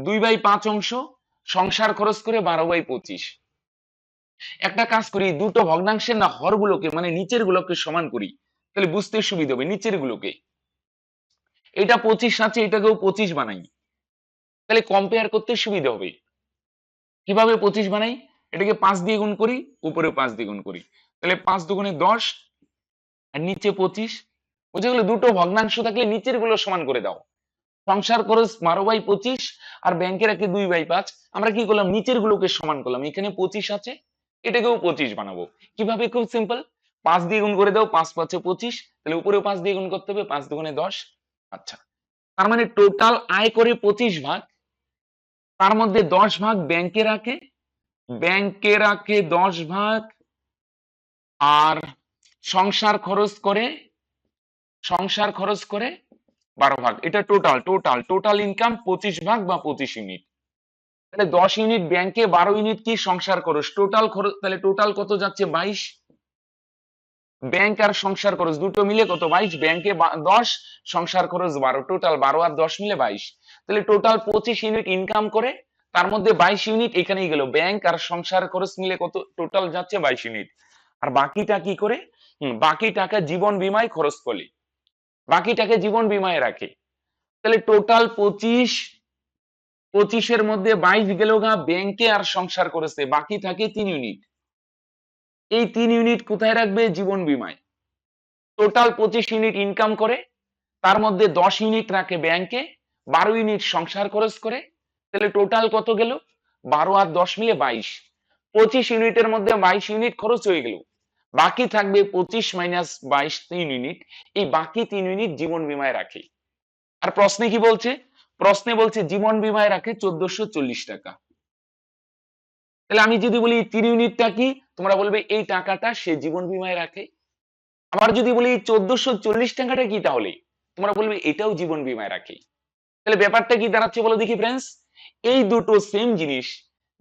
2/5 অংশ, সংসার খরচ করে 12/25। একটা কাজ করি, দুটো ভগ্নাংশের না হরগুলোকে মানে নিচের গুলোকে সমান করি, তাহলে বুঝতে সুবিধা হবে। নিচের গুলোকে, এটা 25 আছে, এটাকেও 25 বানাই, তাহলে কম্পেয়ার করতে সুবিধা হবে। কিভাবে 25 বানাই? এটাকে 5 দিয়ে গুণ করি, উপরে 5 দিয়ে গুণ করি, তাহলে 5 দুগুণে 10 আর নিচে 25। বুঝে গেল? দুটো ভগ্নাংশ থাকলে নিচের গুলো সমান করে দাও। সংসার খরচ 12/25 আর ব্যাংকে রাখে 2/5। আমরা কি করলাম? নিচের গুলোকে সমান করলাম। এখানে 25 আছে, এটাকেও 25 বানাবো। কিভাবে? খুব সিম্পল। 5 দিয়ে গুণ করে দাও, 5 5 25, তাহলে উপরেও 5 দিয়ে গুণ করতে হবে, 5 দুগুণে 10। আচ্ছা, তার মানে টোটাল আয় করে 25 ভাগ, তার মধ্যে 10 ভাগ ব্যাংকে রাখে, 10 ভাগ, আর সংসার খরচ করে, 12 ভাগ। এটা টোটাল ইনকাম 25 ভাগ বা 25 ইউনিট। তাহলে 10 ইউনিট ব্যাংকে, 12 ইউনিট কি সংসার খরচ, টোটাল খরচ, তাহলে টোটাল কত যাচ্ছে 22। ব্যাংক আর সংসার খরচ দুটো মিলে কত 22, ব্যাংকে 10, সংসার খরচ 12, টোটাল 12 আর 10 মিলে 22। তাহলে টোটাল 25 ইউনিট ইনকাম করে, তার মধ্যে 22 ইউনিট এখানেই গেল, ব্যাংক আর সংসার খরচ মিলে কত টোটাল যাচ্ছে 22 ইউনিট। আর বাকিটা কি করে, বাকি টাকা জীবন বীমায় খরচ করে, বাকি টাকা জীবন বীমায় রাখে। তাহলে টোটাল 25, 25-এর মধ্যে 22 গেল গা ব্যাংকে আর সংসার করেছে, বাকি থাকে 3 ইউনিট। এই 3 ইউনিট কোথায় রাখবে, জীবন বীমায়। টোটাল 25 ইউনিট ইনকাম করে, তার মধ্যে 10 ইউনিট রাখে ব্যাংকে, 12 ইউনিট সংসার খরচ করে। তাহলে টোটাল কত গেল, 12 আর 10 মিলে 22। 25 ইউনিটের মধ্যে 22 ইউনিট খরচ হয়ে গেল, বাকি থাকবে 25 মাইনাস 22, 3 ইউনিট। এই বাকি 3 ইউনিট জীবন বীমায় রাখে। আর প্রশ্নে কি বলছে, প্রশ্নে বলছে জীবন বীমায় রাখে 1440 টাকা। তাহলে আমি যদি বলি 3 ইউনিটটা কি, তোমরা বলবে এই টাকাটা সে জীবন বীমায় রাখে। আবার যদি বলি 1440 টাকাটা কি, তাহলে তোমরা বলবে এটাও জীবন বীমায় রাখে। তাহলে ব্যাপারটা কি দাঁড়াচ্ছে বলো দেখি ফ্রেন্ডস, এই দুটো সেম জিনিস,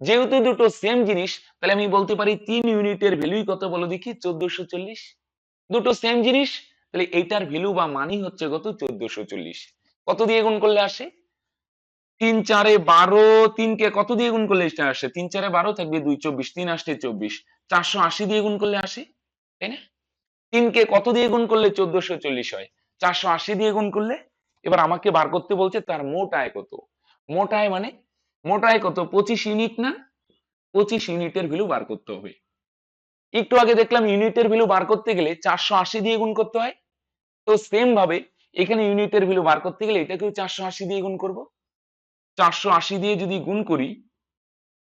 যেহেতু দুটো সেম জিনিস, তাহলে আমি বলতে পারি 3 ইউনিটের ভ্যালুই কত বলো দেখি, 1440। দুটো সেম জিনিস, তাহলে এইটার ভ্যালু বা মানই হচ্ছে কত, 1440। কত দিয়ে গুণ করলে আসে, 3 4 12, 3 কে কত দিয়ে গুণ করলে এটা আসে, 3 4 12 থাকবে 2 24, 3 আসতে 24, 480 দিয়ে গুণ করলে আসে, তাই না? 3 কে কত দিয়ে গুণ করলে 1440 হয়, 480 দিয়ে গুণ করলে। এবার আমাকে বার করতে বলছে তার মোট আয় কত। মোট আয় মানে, মোট আয় কত, 25 ইউনিট না, 25 ইউনিটের ভ্যালু বার করতে হবে। একটু আগে দেখলাম ইউনিটের ভ্যালু বার করতে গেলে 480 দিয়ে গুণ করতে হয়, তো সেম ভাবে এখানে ইউনিটের ভ্যালু বার করতে গেলে এটাকেও 480 দিয়ে গুণ করব। 480 দিয়ে যদি গুণ করি,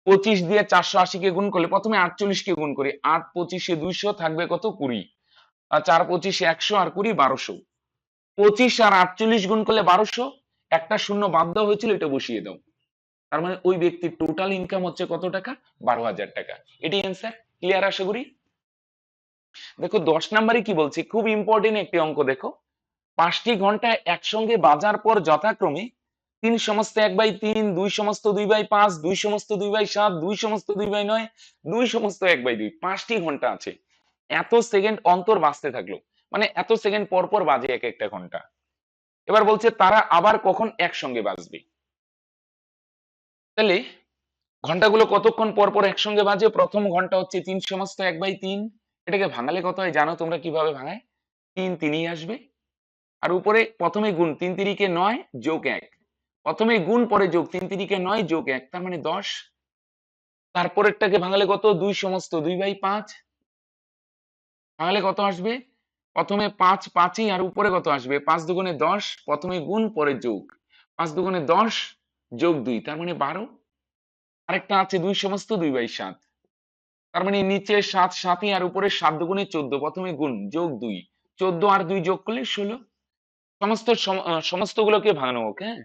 25 দিয়ে 480 কে গুণ করলে, প্রথমে 48 কে গুণ করি, 8 25-এ 200, থাকবে কত 20, আর 4 25-এ 100, আর 20 1200। 25 আর 48 গুণ করলে 1200, একটা শূন্য বাদ দেওয়া হয়েছিল, এটা বসিয়ে দাও। তার মানে ওই ব্যক্তির টোটাল ইনকাম হচ্ছে কত টাকা, 12,000 টাকা। এটাই অ্যান্সার। ক্লিয়ার আশা করি। দেখো 10 নম্বরে কি বলছে, খুব ইম্পর্টেন্ট একটি অঙ্ক দেখো। 5টি ঘন্টা একসঙ্গে বাজার পর যথাক্রমে 3 সমস্ত 1/3, 2 সমস্ত 2/5, 2 সমস্ত 2/7, 2 সমস্ত 2/9, 2 সমস্ত 1/2, 5টি ঘন্টা আছে। এত সেকেন্ড অন্তর বাজতে থাকলো, মানে এত সেকেন্ড পর পর বাজে এক একটা ঘন্টা। এবার বলছে তারা আবার কখন একসঙ্গে বাজবে। তাহলে ঘন্টাগুলো কতক্ষণ পর পর একসঙ্গে বাজে, প্রথম ঘন্টা হচ্ছে 3 সমস্ত 1/3, এটাকে ভাঙালে কত হয় জানো তোমরা কিভাবে ভাঙায়, 3 3ই আসবে, আর উপরে প্রথমে গুণ, 3 3-কে 9 যোগ 1, প্রথমে গুণ পরে যোগ, 3 3-কে 9 যোগ 1, তার মানে 10। তারপরেরটাকে ভাঙালে কত, 2 সমস্ত 2/5, ভাঙালে কত আসবে, প্রথমে 5 5ই, আর উপরে কত আসবে, 5 দুগুণে 10, প্রথমে গুণ পরে যোগ, 5 দুগুণে 10 যোগ 2, তার মানে 12। আরেকটা আছে 2 সমস্ত 2/7, তার মানে নিচে 7 7ই, আর উপরে 7 দুগুণে 14, প্রথমে গুণ যোগ 2, 14 আর 2 যোগ করলে 16। সমস্তগুলোকে ভাঙানো হোক, হ্যাঁ।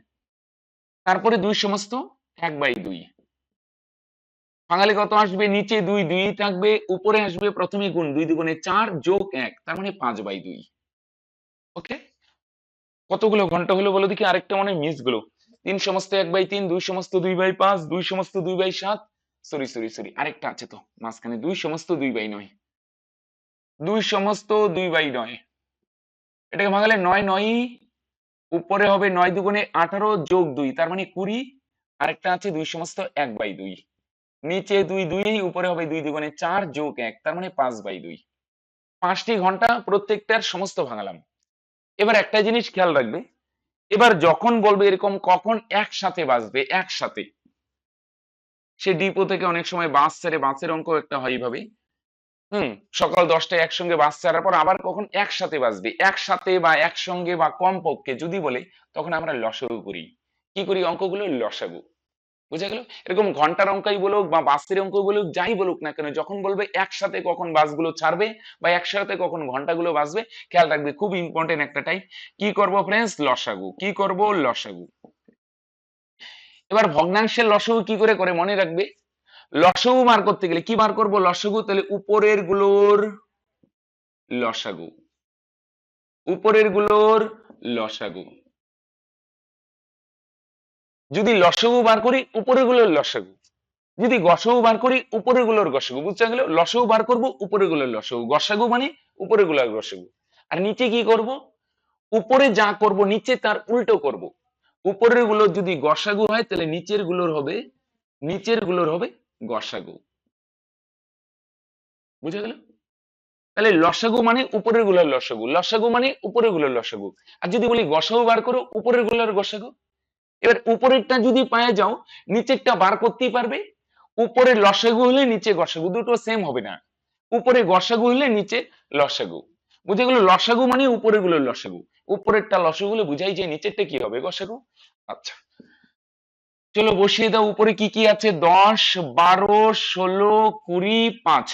তারপরে 2 সমস্ত 1/2, ভাঙালে কত আসবে, নিচে 2 2 থাকবে, উপরে আসবে প্রথমে গুণ, 2 দুগুণে 4 যোগ 1, তার মানে 5/2। ওকে, কতগুলো ঘন্টা হলো বলো দেখি, আরেকটা মনে মিস গুলো, 3 সমস্ত 1/3, 2 সমস্ত 2/5, 2 সমস্ত 2/7, সরি সরি সরি, আরেকটা আছে তো মাঝখানে, 2 সমস্ত 2/9, 2 সমস্ত 2/9, এটাকে ভাঙালে 9 9, উপরে হবে 9 দুগুণে 18 যোগ 2, তার মানে 20। আরেকটা আছে 2 সমস্ত 1/2, নিচে 2 2, উপরে হবে 2 দুগুণে 4 যোগ 1, তার মানে 5/2। 5টি ঘন্টা প্রত্যেকটার সমস্ত ভাঙালাম। এবার একটা জিনিস খেয়াল রাখবে, এবার যখন বলবে এরকম কখন একসাথে বাজবে, একসাথে, সে ডিপো থেকে অনেক সময় বাস ছেড়ে, বাসের অঙ্ক একটা হয় এইভাবে, সকাল 10টায় একসঙ্গে বাস ছাড়ার পর আবার কখন একসাথে বাজবে, একসাথে বা একসঙ্গে বা কমপক্ষে যদি বলে, তখন আমরা লসাগু করি। কি করি, অঙ্কগুলো লসাগু। বুঝা গেল? এরকম ঘন্টার অঙ্কই বলুক বা বাসের অঙ্ক বলুক, যাই বলুক না কেন, যখন বলবে একসাথে কখন বাসগুলো ছাড়বে বা একসাথে কখন ঘন্টাগুলো বাজবে, খেয়াল রাখবে, খুব ইম্পর্টেন্ট একটা টাইপ। কি করব ফ্রেন্ডস? লসাগু। কি করব? লসাগু। এবার ভগ্নাংশের লসাগু কি করে করে মনে রাখবে, লসাগু বার করতে গেলে কি বার করব? লসাগু। তাহলে উপরের গুলোর লসাগু, উপরের গুলোর লসাগু। যদি লসাগু বার করি উপরের গুলোর লসাগু, যদি গসাগু বার করি উপরের গুলোর গসাগু। বুঝতে গেল? লসাগু বার করব উপরের গুলোর লসাগু, গসাগু মানে উপরের গুলোর গসাগু। আর নিচে কি করব? উপরে যা করব নিচে তার উল্টো করব। উপরের গুলোর যদি গসাগু হয় তাহলে নিচের গুলোর হবে গসাগু। বুঝা গেল? তাহলে লসাগু মানে উপরের গুলোর লসাগু, লসাগু মানে উপরের গুলোর লসাগু। আর যদি বলি গসাগু বার করো উপরের গুলোর গসাগু, এবার উপরেরটা যদি পায়ে যাও নিচেরটা বার করতেই পারবে। উপরে লসাগু হলে নিচে গসাগু, দুটো সেম হবে না। উপরে গসাগু হলে নিচে লসাগু। বুঝে গেল? লসাগু মানে উপরের গুলোর লসাগু, উপরেরটা লসাগু হলে বুঝাই যায় নিচেরটা কি হবে? গসাগু। আচ্ছা, চলো বসিয়ে দাও। উপরে কি কি আছে? 10, 12, 16, 20, 5।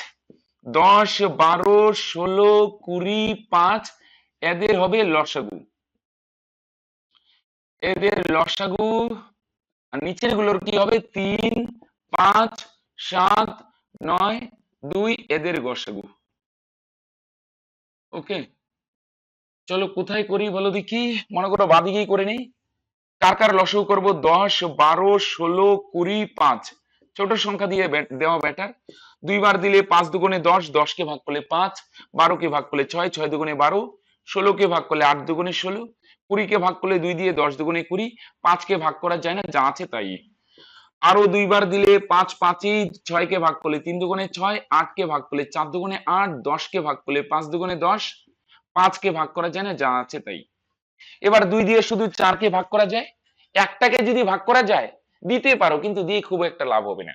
10, 12, 16, 20, 5 এদের হবে লসাগু, এদের লসাগু। আর নিচের গুলোর কি হবে? 3, 5, 7, 9, 2 এদের গসাগু। ওকে, চলো কোথায় করি বলো দেখি। মনে করো বাদিকেই করে নেই। কার কার লসাগু করব? 10, 12, 16, 20, 5। ছোট সংখ্যা দিয়ে দেওয়া বেটার। দুইবার দিলে 5 দুগুণে 10, 10 কে ভাগ করলে 5, 12 কে ভাগ করলে 6, 6 দুগুণে 12, 16 কে ভাগ করলে 8 দুগুণে 16, 20 কে ভাগ করলে 2 দিয়ে 10 দুগুণে 20, 5 কে ভাগ করা যায় না, যা আছে তাই। আরো দুইবার দিলে 5 5ই, 6 কে ভাগ করলে 3 দুগুণে 6, 8 কে ভাগ করলে 4 দুগুণে 8, 10 কে ভাগ করলে 5 দুগুণে 10, 5 কে ভাগ করা যায় না, যা আছে তাই। এবার 2 দিয়ে শুধু 4 কে ভাগ করা যায়। একটাকে যদি ভাগ করা যায় দিতে পারো, কিন্তু দিয়ে খুব একটা লাভ হবে না।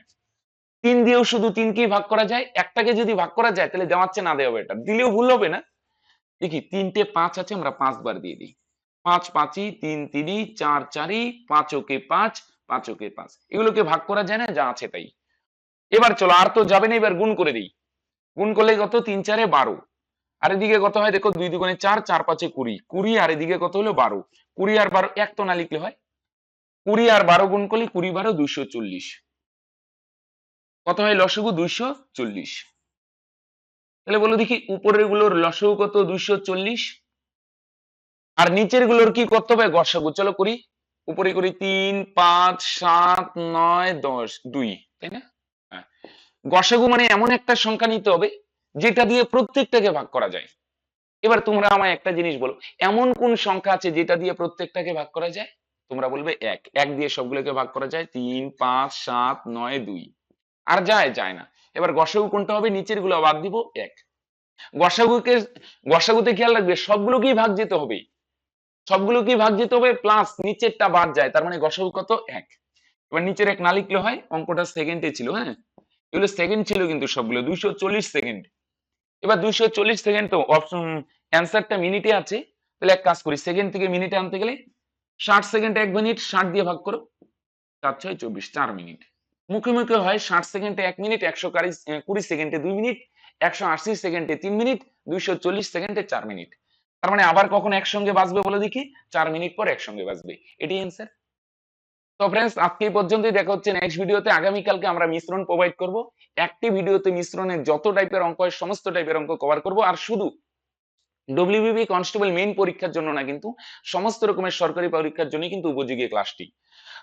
3 দিয়েও শুধু 3 কে ভাগ করা যায়। একটাকে যদি ভাগ করা যায় তাহলে দেওয়াচ্ছে না দেওয়া এটা দিলেও ভুল হবে না। দেখি 3টে 5 আছে, আমরা 5 বার দিয়ে দিই। 5 5ই, 3 3ই, 4 4ই, 5 ওকে 5, 5 ওকে 5, এগুলোকে ভাগ করা যায় না, যা আছে তাই। এবার চলো, আর তো যাবে না, এবার গুণ করে দিই। গুণ করলে কত? 3 4 এ 12। আর এদিকে কত হয় দেখো? 2 দুগুণে 4, 4 5 এ 20, 20 আর এদিকে কত হলো? 12। 20 আর 12 এক তো না লিখলে হয়। 20 আর 12 গুণ করলে 20 12 240। কত হয় লসাগু? 240। তাহলে বলো দেখি উপরের গুলোর লসাগু কত? 240। আর নিচের গুলোর কি করতে হবে? গসাগু। চলো করি। উপরে করি 3 5 7 9 10 2, তাই না? হ্যাঁ। গসাগু মানে এমন একটা সংখ্যা নিতে হবে যেটা দিয়ে প্রত্যেকটাকে ভাগ করা যায়। এবার তোমরা আমায় একটা জিনিস বলো, এমন কোন সংখ্যা আছে যেটা দিয়ে প্রত্যেকটাকে ভাগ করা যায়? তোমরা বলবে 1। 1 দিয়ে সবগুলোকে ভাগ করা যায়। 3 5 7 9 2। আর যায় না। এবার গসাগু কোনটা হবে? নিচের গুলো বাদ দিব, 1। গসাগুকে, গসাগুতে খেয়াল রাখবে সবগুলোকেই ভাগ যেতে হবে, সবগুলোকেই ভাগ যেতে হবে প্লাস নিচেরটা বাদ যায়, তার মানে গসাগু কত? 1। এবার নিচের 1 না লিখলে হয়, অঙ্কটা সেকেন্ডে ছিল। হ্যাঁ, এগুলো সেকেন্ড ছিল কিন্তু সবগুলো 240 সেকেন্ড। এবার 240 সেকেন্ড তো অপশন অ্যান্সারটা মিনিটে আছে। তাহলে এক কাজ করি, সেকেন্ড থেকে মিনিটে আনতে গেলে 60 সেকেন্ড 1 মিনিট, 60 দিয়ে ভাগ করো, 4 6 24, 4 মিনিট। মুখে মুখে হয় 60 সেকেন্ডে 1 মিনিট, 120 সেকেন্ডে 2 মিনিট, 180 সেকেন্ডে 3 মিনিট, 240 সেকেন্ডে 4 মিনিট। তার মানে আবার কখন একসঙ্গে বাজবে বলে দেখি? 4 মিনিট পর একসঙ্গে বাজবে, এটাই অ্যান্সার। তো ফ্রেন্ডস আজকে এই পর্যন্তই, দেখা হচ্ছে নেক্সট ভিডিওতে। আগামীকালকে আমরা মিশ্রণ প্রোভাইড করব। একটি ভিডিওতে মিশ্রণের যত টাইপের অঙ্ক হয় সমস্ত টাইপের অঙ্ক কভার করব। আর শুধু ডব্লিউবিপি কনস্টেবল মেইন পরীক্ষার জন্য না, কিন্তু সমস্ত রকমের সরকারি পরীক্ষার জন্য কিন্তু উপযোগী ক্লাসটি।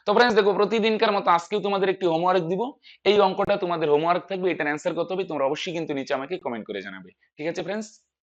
তো ফ্রেন্ডস দেখো, প্রতিদিনকার মতো আজকেও তোমাদের একটি হোমওয়ার্ক দিব। এই অঙ্কটা তোমাদের হোমওয়ার্ক থাকবে, এটার অ্যান্সার কত হবে তোমরা অবশ্যই কিন্তু নিচে আমাকে কমেন্ট করে জানাবে। ঠিক আছে ফ্রেন্ডস?